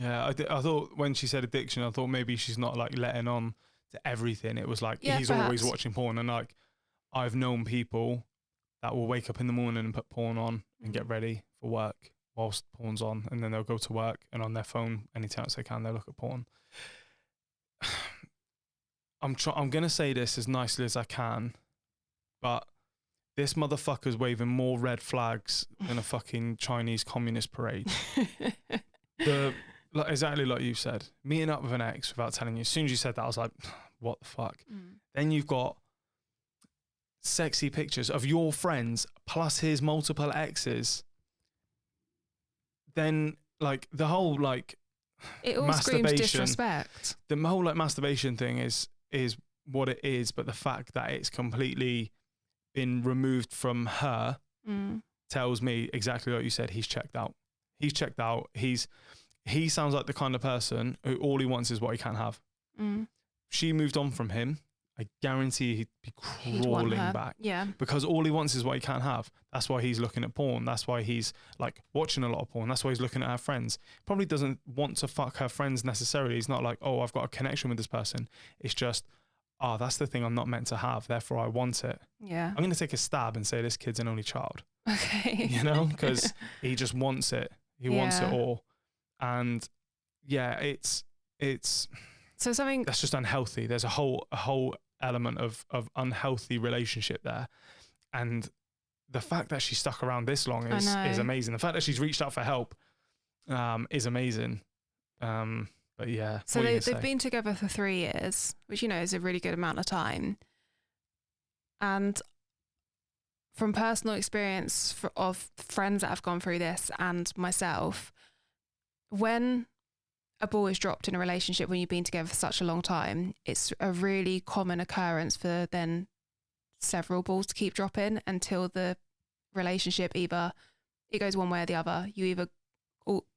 Speaker 1: I thought when she said addiction, I thought maybe she's not like letting on to everything. It was like he's
Speaker 2: perhaps.
Speaker 1: always watching porn, and like I've known people that will wake up in the morning and put porn on and get ready for work whilst porn's on, and then they'll go to work and on their phone any chance they can they'll look at porn. I'm gonna say this as nicely as I can, but this motherfucker's waving more red flags than a fucking Chinese communist parade. Exactly like you said, meeting up with an ex without telling you. As soon as you said that, I was like, what the fuck? Then you've got sexy pictures of your friends plus his multiple exes. Then like the whole like
Speaker 2: it all screams disrespect.
Speaker 1: The whole like masturbation thing is what it is, but the fact that it's completely been removed from her tells me exactly what you said. He's checked out. He sounds like the kind of person who all he wants is what he can't have. She moved on from him. I guarantee he'd be crawling back.
Speaker 2: Yeah.
Speaker 1: Because all he wants is what he can't have. That's why he's looking at porn. That's why he's like watching a lot of porn. That's why he's looking at her friends. Probably doesn't want to fuck her friends necessarily. He's not like, oh, I've got a connection with this person. It's just, oh, that's the thing I'm not meant to have. Therefore I want it.
Speaker 2: Yeah.
Speaker 1: I'm going to take a stab and say this kid's an only child.
Speaker 2: Okay.
Speaker 1: You know, because he just wants it. He wants it all. And yeah, it's
Speaker 2: so something
Speaker 1: that's just unhealthy. There's a whole element of unhealthy relationship there, and the fact that she stuck around this long is amazing. The fact that she's reached out for help is amazing. But yeah,
Speaker 2: so they've been together for 3 years, which is a really good amount of time. And from personal experience of friends that have gone through this and myself, when a ball is dropped in a relationship when you've been together for such a long time, it's a really common occurrence for then several balls to keep dropping until the relationship either it goes one way or the other. You either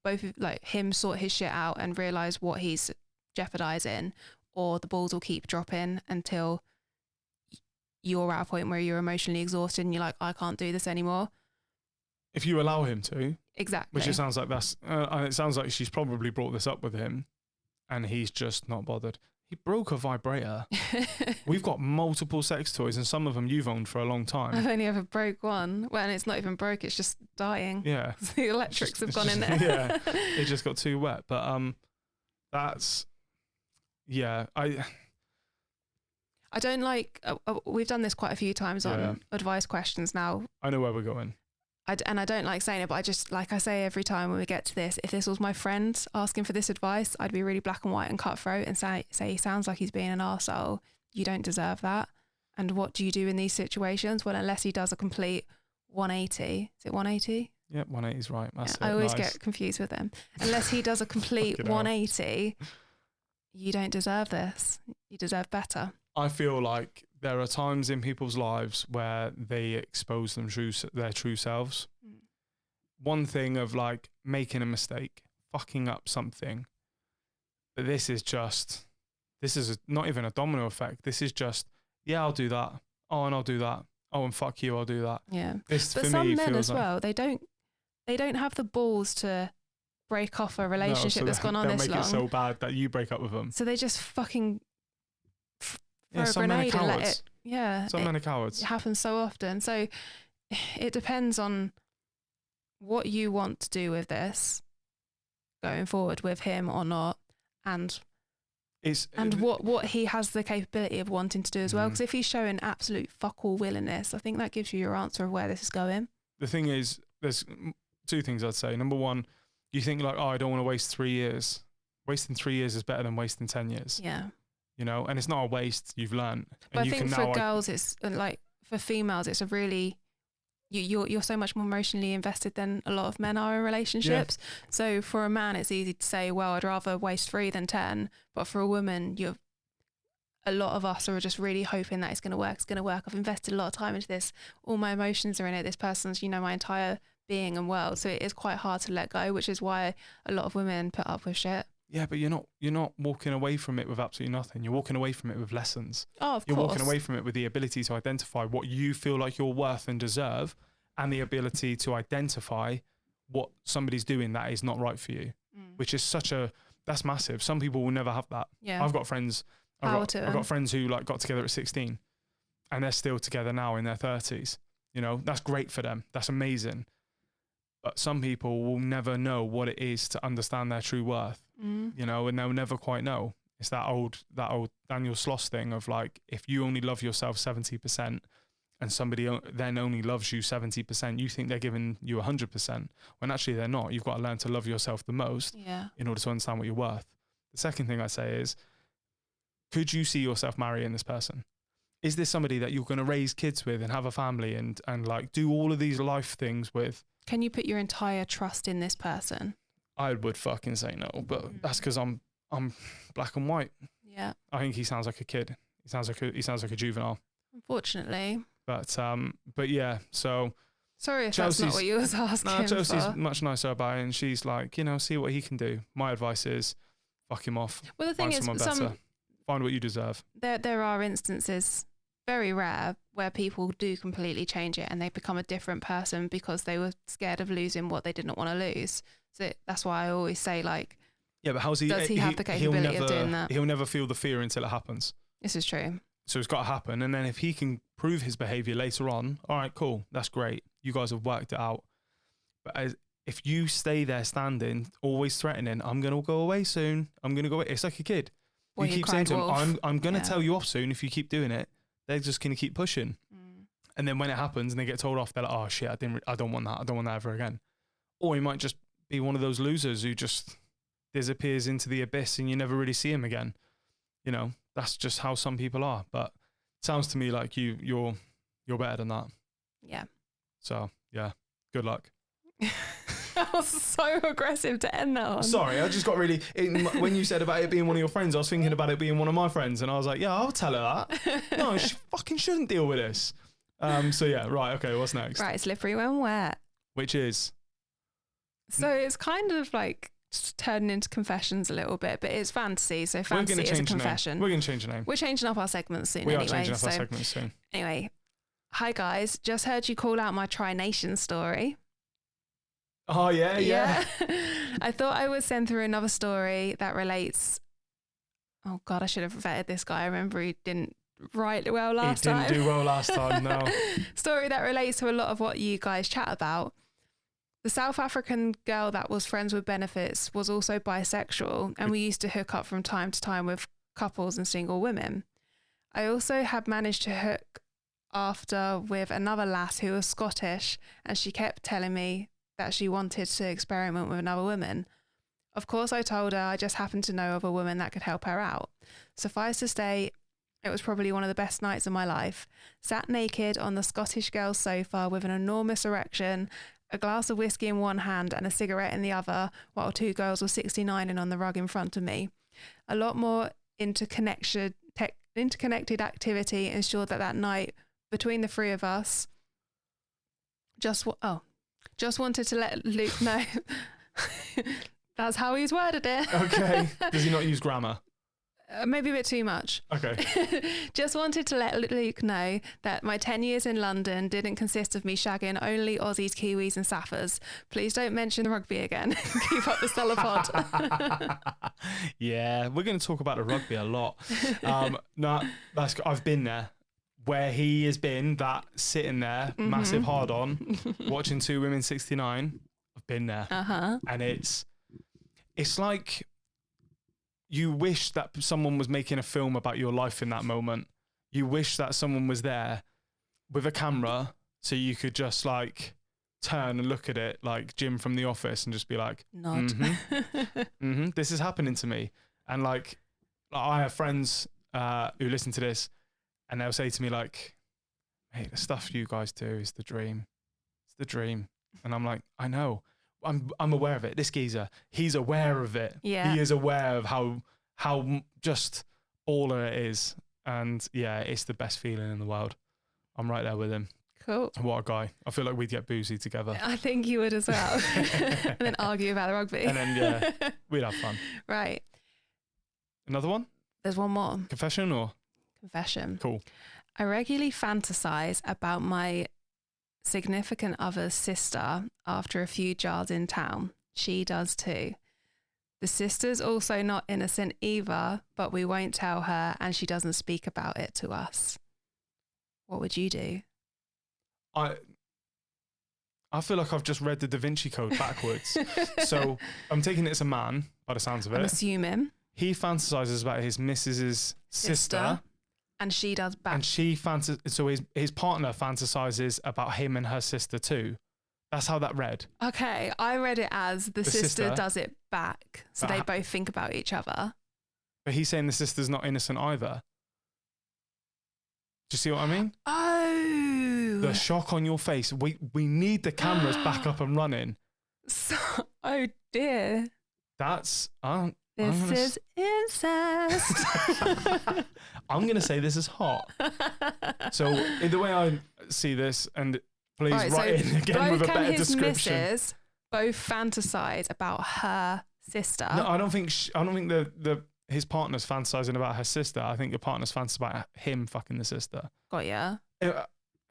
Speaker 2: both like him sort his shit out and realize what he's jeopardizing, or the balls will keep dropping until you're at a point where you're emotionally exhausted and you're like, I can't do this anymore.
Speaker 1: If you allow him to.
Speaker 2: Exactly.
Speaker 1: Which it sounds like it sounds like she's probably brought this up with him and he's just not bothered. He broke a vibrator. We've got multiple sex toys and some of them you've owned for a long time.
Speaker 2: I've only ever broke one. Well, and it's not even broke, it's just dying.
Speaker 1: Yeah.
Speaker 2: The electrics have gone in there.
Speaker 1: Yeah. It just got too wet. But that's, yeah, I don't
Speaker 2: like, we've done this quite a few times on advice questions now.
Speaker 1: I know where we're going.
Speaker 2: I don't like saying it, but I just, like I say every time when we get to this, if this was my friend asking for this advice, I'd be really black and white and cutthroat and say he sounds like he's being an arsehole. You don't deserve that. And what do you do in these situations? Well, unless he does a complete 180. Is it 180?
Speaker 1: Yep, 180 is right. That's it.
Speaker 2: I always get confused with them. Unless he does a complete 180, you don't deserve this. You deserve better.
Speaker 1: I feel like there are times in people's lives where they expose their true selves. One thing of like making a mistake, fucking up something. But this is not even a domino effect. This is just, yeah, I'll do that. Oh, and I'll do that. Oh, and fuck you, I'll do that.
Speaker 2: Yeah.
Speaker 1: This,
Speaker 2: but
Speaker 1: for
Speaker 2: some
Speaker 1: me,
Speaker 2: men
Speaker 1: feels
Speaker 2: as well, they don't have the balls to break off a relationship that's gone on this long.
Speaker 1: They'll make it so bad that you break up with them.
Speaker 2: So they just fucking throw a
Speaker 1: some men are
Speaker 2: grenade and let
Speaker 1: cowards.
Speaker 2: it.
Speaker 1: Some men are cowards.
Speaker 2: It happens so often. So it depends on what you want to do with this going forward with him or not, and what he has the capability of wanting to do as well. Because if he's showing absolute fuck all willingness, I think that gives you your answer of where this is going.
Speaker 1: The thing is, there's two things I'd say. Number one, you think like, oh, I don't want to waste 3 years. Wasting 3 years is better than wasting 10 years.
Speaker 2: Yeah.
Speaker 1: You know, and it's not a waste. You've learned.
Speaker 2: But I think for girls, it's like for females, it's a really you're so much more emotionally invested than a lot of men are in relationships. Yeah. So for a man, it's easy to say, well, I'd rather waste 3 than 10. But for a woman, a lot of us are just really hoping that it's going to work. It's going to work. I've invested a lot of time into this. All my emotions are in it. This person's, my entire being and world. So it is quite hard to let go, which is why a lot of women put up with shit.
Speaker 1: Yeah, but you're not walking away from it with absolutely nothing. You're walking away from it with lessons.
Speaker 2: Oh, of
Speaker 1: You're
Speaker 2: course.
Speaker 1: walking away from it with the ability to identify what you feel like you're worth and deserve, and the ability to identify what somebody's doing that is not right for you, which is that's massive. Some people will never have that.
Speaker 2: Yeah.
Speaker 1: I've got friends. I've got friends who like got together at 16, and they're still together now in their 30s. You know, that's great for them. That's amazing. But some people will never know what it is to understand their true worth, you know, and they'll never quite know. It's that old Daniel Sloss thing of like, if you only love yourself 70% and somebody then only loves you 70%, you think they're giving you 100%, when actually they're not. You've got to learn to love yourself the most in order to understand what you're worth. The second thing I say is, could you see yourself marrying this person? Is this somebody that you're going to raise kids with and have a family and like do all of these life things with?
Speaker 2: Can you put your entire trust in this person?
Speaker 1: I would fucking say no, but that's because I'm black and white.
Speaker 2: Yeah.
Speaker 1: I think he sounds like a kid. He sounds like a juvenile.
Speaker 2: Unfortunately.
Speaker 1: But yeah. So
Speaker 2: sorry if that's not what you was asking.
Speaker 1: No, Chelsea's much nicer about it, and she's like, you know, see what he can do. My advice is, fuck him off.
Speaker 2: Well, the thing is,
Speaker 1: find what you deserve.
Speaker 2: There are instances, very rare, where people do completely change it and they become a different person because they were scared of losing what they didn't want to lose. So that's why I always say, like,
Speaker 1: yeah, but does he have the capability of doing that? He'll never feel the fear until it happens.
Speaker 2: This is true.
Speaker 1: So it's got to happen. And then if he can prove his behavior later on, all right, cool, that's great. You guys have worked it out. But if you stay there standing, always threatening, I'm going to go away soon. I'm going to go away. It's like a kid.
Speaker 2: Well,
Speaker 1: you keep saying to him, I'm going to tell you off soon if you keep doing it. They're just going to keep pushing. And then when it happens and they get told off, they're like, oh shit, I don't want that. I don't want that ever again. Or he might just be one of those losers who just disappears into the abyss and you never really see him again. You know, that's just how some people are. But it sounds to me like you're better than that.
Speaker 2: Yeah.
Speaker 1: So yeah, good luck.
Speaker 2: That was so aggressive to end that on.
Speaker 1: Sorry, I just got really... when you said about it being one of your friends, I was thinking about it being one of my friends, and I was like, yeah, I'll tell her that. No, she fucking shouldn't deal with this. So yeah, right, okay, what's next?
Speaker 2: Right, slippery when wet.
Speaker 1: Which is?
Speaker 2: So it's kind of like turning into confessions a little bit, but it's fantasy, so fantasy is a confession.
Speaker 1: We're going to change the name.
Speaker 2: We're changing up our segments soon
Speaker 1: We
Speaker 2: anyway.
Speaker 1: are changing up our segments soon.
Speaker 2: Anyway, hi guys, just heard you call out my Tri-Nation story.
Speaker 1: Oh, yeah.
Speaker 2: I thought I would send through another story that relates... Oh, God, I should have vetted this guy. I remember he didn't write well last time.
Speaker 1: He didn't do well last time, no.
Speaker 2: Story that relates to a lot of what you guys chat about. The South African girl that was friends with benefits was also bisexual, and we used to hook up from time to time with couples and single women. I also had managed to hook after with another lass who was Scottish, and she kept telling me that she wanted to experiment with another woman. Of course, I told her I just happened to know of a woman that could help her out. Suffice to say, it was probably one of the best nights of my life. Sat naked on the Scottish girl's sofa with an enormous erection, a glass of whiskey in one hand and a cigarette in the other, while two girls were 69ing on the rug in front of me. A lot more interconnected activity ensured that night between the three of us just wanted to let Luke know. That's how he's worded it.
Speaker 1: Okay. Does he not use grammar?
Speaker 2: Maybe a bit too much.
Speaker 1: Okay.
Speaker 2: Just wanted to let Luke know that my 10 years in London didn't consist of me shagging only Aussies, Kiwis and Saffers. Please don't mention the rugby again. Keep up the stellar pod.
Speaker 1: Yeah, we're going to talk about the rugby a lot. No, I've been there. Where he has been, that sitting there, massive hard on, watching two women 69, I've been there. And it's like you wish that someone was making a film about your life in that moment. You wish that someone was there with a camera so you could just like turn and look at it like Jim from The Office and just be like,
Speaker 2: nod.
Speaker 1: This is happening to me. And like I have friends who listen to this, and they'll say to me like, hey, the stuff you guys do is the dream. It's the dream. And I'm like, I know. I'm aware of it. This geezer, he's aware of it.
Speaker 2: Yeah.
Speaker 1: He is aware of how just baller it is. And yeah, it's the best feeling in the world. I'm right there with him.
Speaker 2: Cool.
Speaker 1: What a guy. I feel like we'd get boozy together.
Speaker 2: I think you would as well. And then argue about the rugby.
Speaker 1: And then, yeah, we'd have fun.
Speaker 2: Right.
Speaker 1: Another one?
Speaker 2: There's one more.
Speaker 1: Confession or?
Speaker 2: Confession.
Speaker 1: Cool.
Speaker 2: I regularly fantasize about my significant other's sister after a few jars in town. She does too. The sister's also not innocent either, but we won't tell her and she doesn't speak about it to us. What would you do?
Speaker 1: I feel like I've just read the Da Vinci Code backwards. So I'm taking it as a man, by the sounds of it.
Speaker 2: I'm assuming.
Speaker 1: He fantasizes about his missus's sister.
Speaker 2: And she does back.
Speaker 1: And she so his partner fantasizes about him and her sister too. That's how that read.
Speaker 2: Okay, I read it as the sister does it back. So they both think about each other.
Speaker 1: But he's saying the sister's not innocent either. Do you see what I mean?
Speaker 2: Oh.
Speaker 1: The shock on your face. We need the cameras back up and running.
Speaker 2: So, oh dear.
Speaker 1: That's...
Speaker 2: This is incest.
Speaker 1: I'm going to say this is hot. So the way I see this, and please write in again with a better description. Misses
Speaker 2: both fantasize about her sister.
Speaker 1: No, I don't think his partner's fantasizing about her sister. I think your partner's fantasizing about him fucking the sister.
Speaker 2: Got ya.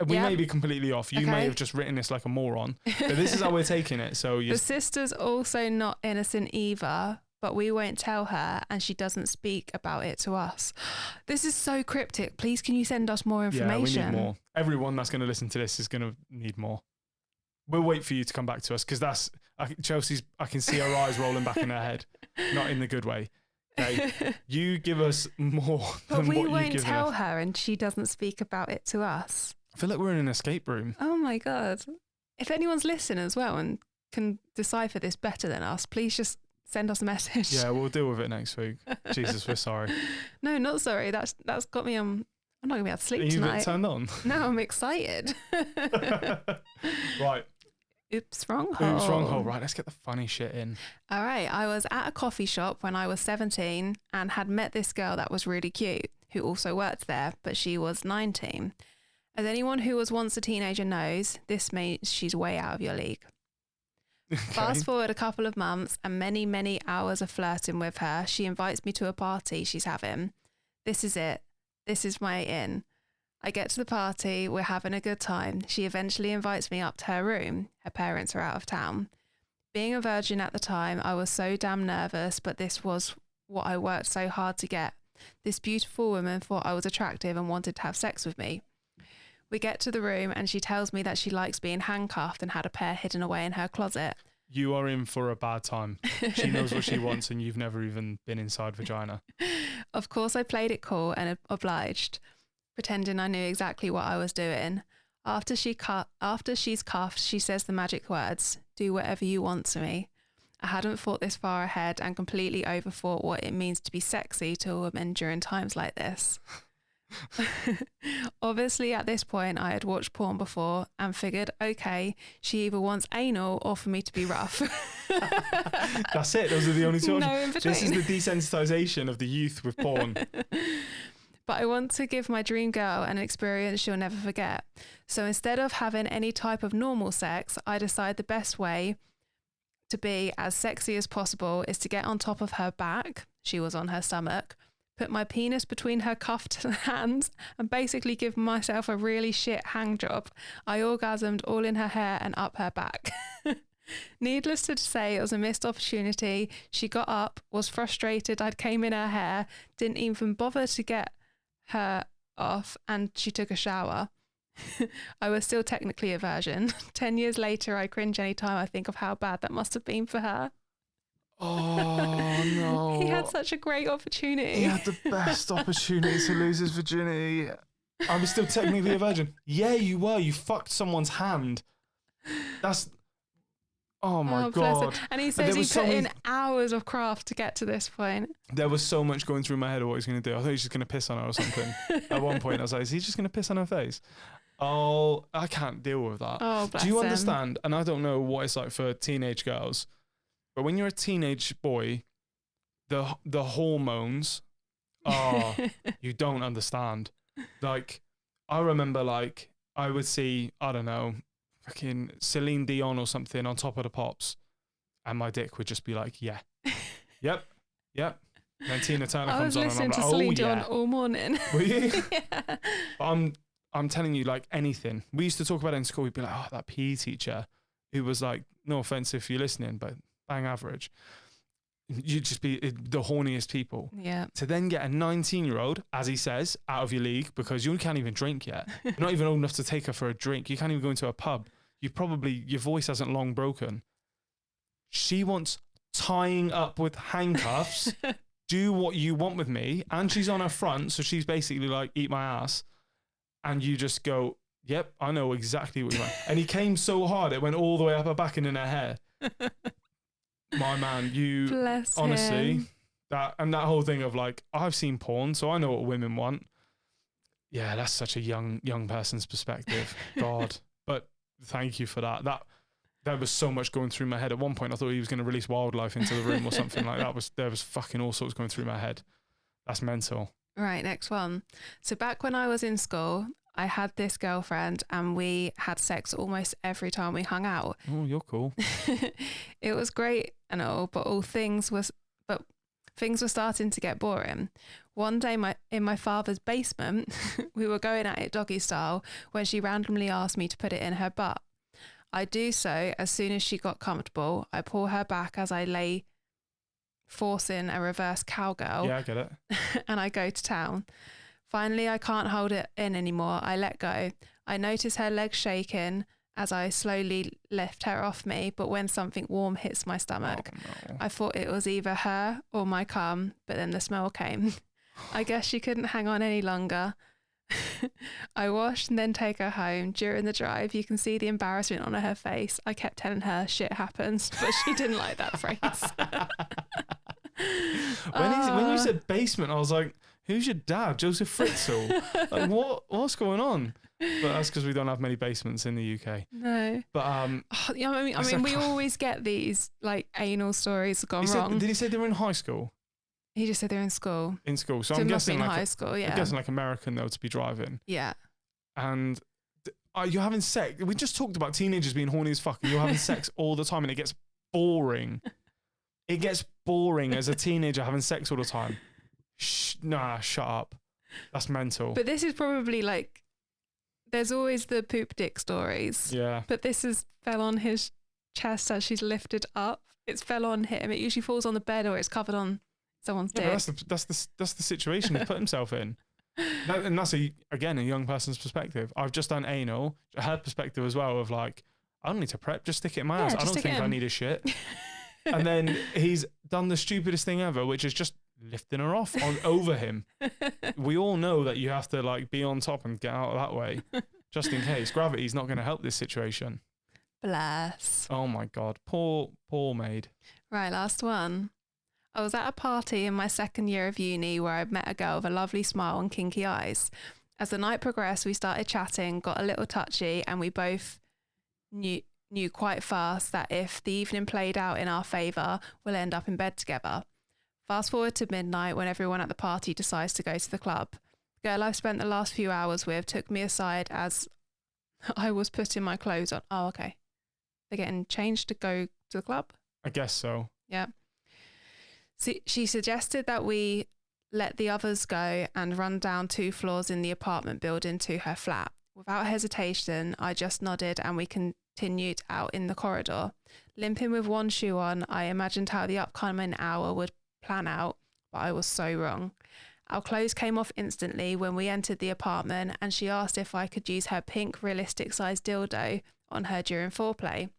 Speaker 1: We may be completely off. You may have just written this like a moron. But this is how we're taking it. So
Speaker 2: the sister's also not innocent either, but we won't tell her and she doesn't speak about it to us. This is so cryptic. Please, can you send us more information?
Speaker 1: Yeah, we need more. Everyone that's going to listen to this is going to need more. We'll wait for you to come back to us because Chelsea's, I can see her eyes rolling back in her head. Not in the good way. Okay? You give us more than what you've given us. But we won't tell
Speaker 2: her and she doesn't speak about it to us.
Speaker 1: I feel like we're in an escape room.
Speaker 2: Oh my God. If anyone's listening as well and can decipher this better than us, please just send us a message.
Speaker 1: Yeah, we'll deal with it next week. Jesus, we're sorry.
Speaker 2: No, not sorry. That's got me on. I'm not going to be able to sleep tonight.
Speaker 1: Are you a bit turned on?
Speaker 2: No, I'm excited.
Speaker 1: Right.
Speaker 2: Oops, wrong hole.
Speaker 1: Oops, wrong hole. Right, let's get the funny shit in.
Speaker 2: All right. I was at a coffee shop when I was 17 and had met this girl that was really cute who also worked there, but she was 19. As anyone who was once a teenager knows, this means she's way out of your league. Okay. Fast forward a couple of months and many, many hours of flirting with her. She invites me to a party she's having. This is it. This is my in. I get to the party. We're having a good time. She eventually invites me up to her room. Her parents are out of town. Being a virgin at the time, I was so damn nervous, but this was what I worked so hard to get. This beautiful woman thought I was attractive and wanted to have sex with me. We get to the room and she tells me that she likes being handcuffed and had a pair hidden away in her closet.
Speaker 1: You are in for a bad time. She knows what she wants and you've never even been inside vagina.
Speaker 2: Of course, I played it cool and obliged, pretending I knew exactly what I was doing. After she's cuffed, she says the magic words, "Do whatever you want to me." I hadn't thought this far ahead and completely overthought what it means to be sexy to a woman during times like this. Obviously, at this point, I had watched porn before and figured, okay, she either wants anal or for me to be rough.
Speaker 1: That's it. Those are the only two.
Speaker 2: No in between.
Speaker 1: This is the desensitization of the youth with porn.
Speaker 2: But I want to give my dream girl an experience she'll never forget. So instead of having any type of normal sex, I decide the best way to be as sexy as possible is to get on top of her back. She was on her stomach. Put my penis between her cuffed hands and basically give myself a really shit hang job. I orgasmed all in her hair and up her back. Needless to say, it was a missed opportunity. She got up, was frustrated I'd came in her hair, didn't even bother to get her off, and she took a shower. I was still technically a virgin. 10 years later, I cringe anytime I think of how bad that must have been for her.
Speaker 1: Oh, no.
Speaker 2: He had such a great opportunity.
Speaker 1: He had the best opportunity to lose his virginity. I was still technically a virgin. Yeah, you were. You fucked someone's hand. That's... Oh, my God.
Speaker 2: And he says he put in hours of craft to get to this point.
Speaker 1: There was so much going through my head of what he's going to do. I thought he was just going to piss on her or something. At one point, I was like, is he just going to piss on her face? Oh, I can't deal with that.
Speaker 2: Oh, bless
Speaker 1: Do you
Speaker 2: him.
Speaker 1: understand? And I don't know what it's like for teenage girls, but when you're a teenage boy, the hormones are, you don't understand. Like, I remember, like, I would see, I don't know, fucking Celine Dion or something on top of the pops, and my dick would just be like, yeah, yep. And then Tina Turner comes on, and I'm like,
Speaker 2: to Celine Dion all morning.
Speaker 1: Were you?
Speaker 2: Yeah.
Speaker 1: But I'm telling you, like, anything. We used to talk about it in school. We'd be like, oh, that PE teacher who was like, no offense if you're listening, but bang average. You'd just be the horniest people.
Speaker 2: Yeah.
Speaker 1: To then get a 19-year-old, as he says, out of your league because you can't even drink yet. You're not even old enough to take her for a drink. You can't even go into a pub. Your voice hasn't long broken. She wants tying up with handcuffs. Do what you want with me. And she's on her front, so she's basically like, eat my ass. And you just go, yep, I know exactly what you want. And he came so hard, it went all the way up her back and in her hair. My man, you
Speaker 2: Bless
Speaker 1: honestly,
Speaker 2: him.
Speaker 1: that whole thing of like, I've seen porn, so I know what women want. Yeah, that's such a young person's perspective. God. But thank you for that. There was so much going through my head. At one point I thought he was going to release wildlife into the room or something like that. There was fucking all sorts going through my head. That's mental.
Speaker 2: Right, next one. So back when I was in school, I had this girlfriend and we had sex almost every time we hung out.
Speaker 1: Oh, you're cool.
Speaker 2: It was great and all, but things were starting to get boring. One day in my father's basement, we were going at it doggy style when she randomly asked me to put it in her butt. I do so as soon as she got comfortable. I pull her back as I lay forcing a reverse cowgirl.
Speaker 1: Yeah, I get it.
Speaker 2: And I go to town. Finally, I can't hold it in anymore. I let go. I notice her legs shaking as I slowly lift her off me, but when something warm hits my stomach,
Speaker 1: Oh, no.
Speaker 2: I thought it was either her or my cum, but then the smell came. I guess she couldn't hang on any longer. I wash and then take her home. During the drive, you can see the embarrassment on her face. I kept telling her shit happens, but she didn't like that phrase.
Speaker 1: When you said basement, I was like, who's your dad? Joseph Fritzl? Like, what's going on? But that's because we don't have many basements in the UK.
Speaker 2: No.
Speaker 1: But
Speaker 2: yeah, I mean, we always get these like anal stories gone wrong.
Speaker 1: Did he say they were in high school?
Speaker 2: He just said they're in school.
Speaker 1: In school, so
Speaker 2: So
Speaker 1: I'm
Speaker 2: it must be
Speaker 1: guessing
Speaker 2: in
Speaker 1: like
Speaker 2: high school. Yeah.
Speaker 1: I'm guessing like American though to be driving.
Speaker 2: Yeah.
Speaker 1: And you're having sex. We just talked about teenagers being horny as fuck. And you're having sex all the time, and it gets boring. It gets boring as a teenager having sex all the time. Shut up. That's mental.
Speaker 2: But this is probably like, there's always the poop dick stories.
Speaker 1: Yeah.
Speaker 2: But this fell on his chest as she's lifted up. It's fell on him. It usually falls on the bed or it's covered on someone's dick.
Speaker 1: But that's the situation he put himself in. And that's again a young person's perspective. I've just done anal. Her perspective as well of like, I don't need to prep. Just stick it in my ass. I don't think I need a shit. And then he's done the stupidest thing ever, which is just lifting her off over him. We all know that you have to like be on top and get out of that way, just in case. Gravity's not going to help this situation.
Speaker 2: Bless.
Speaker 1: Oh my God, poor maid.
Speaker 2: Right, last one. I was at a party in my second year of uni where I met a girl with a lovely smile and kinky eyes. As the night progressed, we started chatting, got a little touchy, and we both knew quite fast that if the evening played out in our favour, we'll end up in bed together. Fast forward to midnight when everyone at the party decides to go to the club. The girl I've spent the last few hours with took me aside as I was putting my clothes on. Oh, okay. They're getting changed to go to the club?
Speaker 1: I guess so.
Speaker 2: Yeah. She suggested that we let the others go and run down 2 floors in the apartment building to her flat. Without hesitation, I just nodded and we continued out in the corridor. Limping with one shoe on, I imagined how the upcoming hour would plan out, but I was so wrong. Our clothes came off instantly when we entered the apartment, and she asked if I could use her pink realistic-sized dildo on her during foreplay.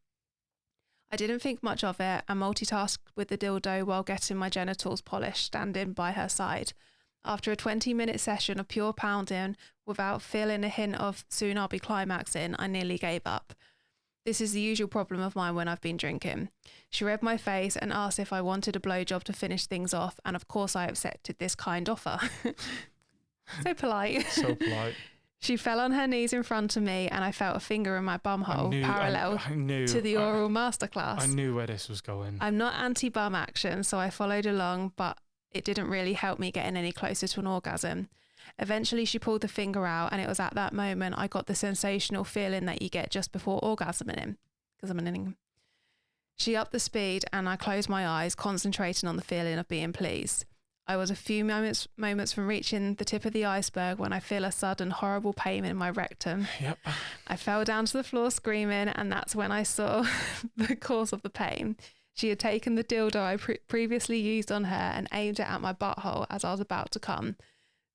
Speaker 2: I didn't think much of it and multitasked with the dildo while getting my genitals polished, standing by her side. After a 20-minute session of pure pounding, without feeling a hint of soon I'll be climaxing, I nearly gave up. This is the usual problem of mine when I've been drinking. She read my face and asked if I wanted a blowjob to finish things off, and of course I accepted this kind offer. So polite.
Speaker 1: So polite.
Speaker 2: She fell on her knees in front of me and I felt a finger in my bumhole parallel to the oral masterclass.
Speaker 1: I knew where this was going.
Speaker 2: I'm not anti-bum action, so I followed along, but it didn't really help me getting any closer to an orgasm. Eventually, she pulled the finger out, and it was at that moment I got the sensational feeling that you get just before orgasming. She upped the speed, and I closed my eyes, concentrating on the feeling of being pleased. I was a few moments from reaching the tip of the iceberg when I feel a sudden horrible pain in my rectum.
Speaker 1: Yep.
Speaker 2: I fell down to the floor screaming, and that's when I saw the cause of the pain. She had taken the dildo I previously used on her and aimed it at my butthole as I was about to come.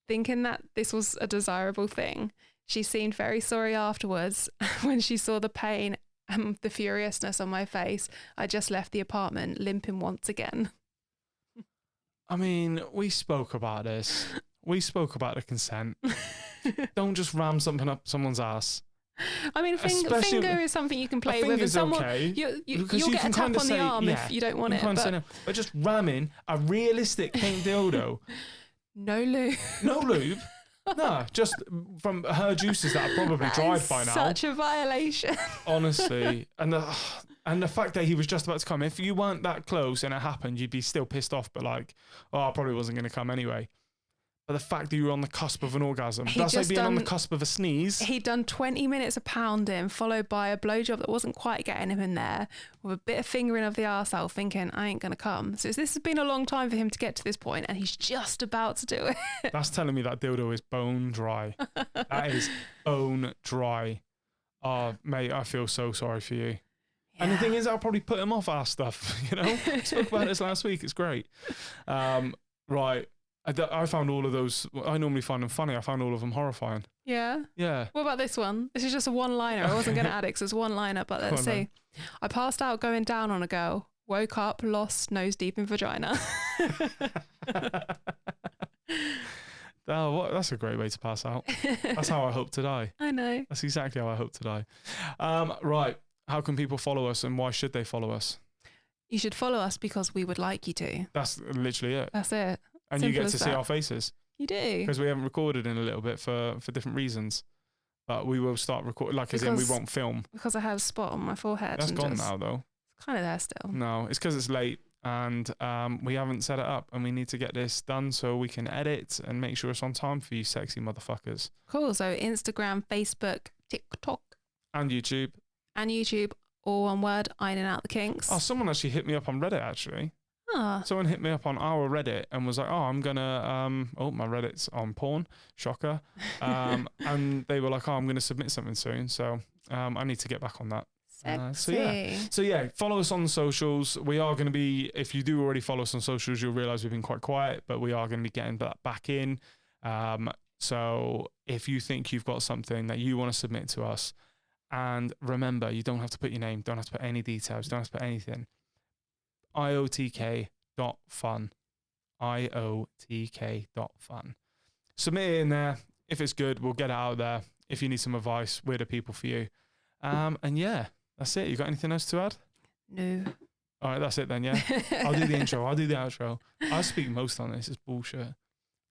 Speaker 2: Thinking that this was a desirable thing, she seemed very sorry afterwards. When she saw the pain and the furiousness on my face, I just left the apartment limping once again.
Speaker 1: I mean, we spoke about this. We spoke about the consent. Don't just ram something up someone's ass.
Speaker 2: I mean, finger is something you can play with. And someone,
Speaker 1: okay.
Speaker 2: You'll get a tap on the arm if you don't want it.
Speaker 1: But just ramming a realistic pink dildo.
Speaker 2: No lube.
Speaker 1: No lube? No, just from her juices that are probably dried by now.
Speaker 2: Such a violation.
Speaker 1: Honestly. And the fact that he was just about to come. If you weren't that close and it happened, you'd be still pissed off, but like, oh, I probably wasn't going to come anyway. But the fact that you were on the cusp of an orgasm, that's like being on the cusp of a sneeze.
Speaker 2: He'd done 20 minutes of pounding, followed by a blowjob that wasn't quite getting him in there, with a bit of fingering of the arsehole, thinking, I ain't going to come. So this has been a long time for him to get to this point, and he's just about to do it.
Speaker 1: That's telling me that dildo is bone dry. That is bone dry. Oh, mate, I feel so sorry for you. Yeah. And the thing is, I'll probably put him off our stuff, you know? We spoke about this last week. It's great. Right. I found all of those, I normally find them funny. I found all of them horrifying.
Speaker 2: Yeah?
Speaker 1: Yeah.
Speaker 2: What about this one? This is just a one-liner. I wasn't going to add it 'cause it's one-liner, but let's see. Then. I passed out going down on a girl, woke up, lost, nose deep in vagina.
Speaker 1: Oh, that's a great way to pass out. That's how I hope to die.
Speaker 2: I know.
Speaker 1: That's exactly how I hope to die. Right. How can people follow us and why should they follow us?
Speaker 2: You should follow us because we would like you to.
Speaker 1: That's literally it.
Speaker 2: That's it.
Speaker 1: And
Speaker 2: Simple
Speaker 1: you get to see our faces.
Speaker 2: You do.
Speaker 1: Because we haven't recorded in a little bit for different reasons. But we will start recording, as in we won't film.
Speaker 2: Because I had a spot on my forehead.
Speaker 1: That's gone now, though.
Speaker 2: It's kind of there still.
Speaker 1: No, it's because it's late and we haven't set it up and we need to get this done so we can edit and make sure it's on time for you sexy motherfuckers.
Speaker 2: Cool. So Instagram, Facebook, TikTok.
Speaker 1: And YouTube.
Speaker 2: All one word, ironing out the kinks.
Speaker 1: Oh, someone actually hit me up on Reddit, actually. Someone hit me up on our Reddit and was like, oh, I'm going to, my Reddit's on porn, shocker. And they were like, oh, I'm going to submit something soon. So I need to get back on that. So yeah, follow us on the socials. We are going to be, if you do already follow us on socials, you'll realize we've been quite quiet, but we are going to be getting that back in. So if you think you've got something that you want to submit to us, and remember, you don't have to put your name, don't have to put any details, don't have to put anything. iotk.fun. iotk.fun. Submit it in there. If it's good, we'll get it out there. If you need some advice, we're the people for you. And yeah, that's it. You got anything else to add?
Speaker 2: No.
Speaker 1: All right, that's it then, yeah? I'll do the intro. I'll do the outro. I speak most on this. It's bullshit.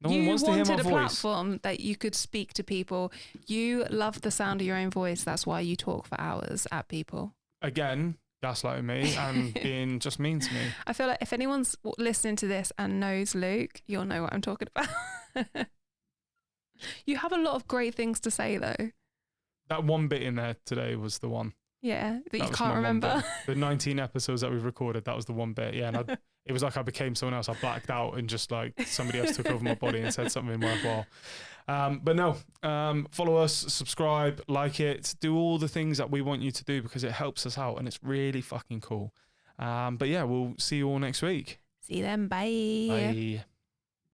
Speaker 1: No one wants to hear my voice. You wanted a
Speaker 2: platform that you could speak to people. You love the sound of your own voice. That's why you talk for hours at people. Again, gaslighting me and being just mean to me. I feel like if anyone's listening to this and knows Luke, you'll know what I'm talking about. You have a lot of great things to say, though. That one bit in there today was the one. Yeah, that you can't remember. The 19 episodes that we've recorded, that was the one bit. Yeah, and it was like I became someone else. I blacked out and just like somebody else took over my body and said something worthwhile. But no, follow us, subscribe, like it, do all the things that we want you to do because it helps us out and it's really fucking cool. But yeah, we'll see you all next week. See you then. Bye. Bye.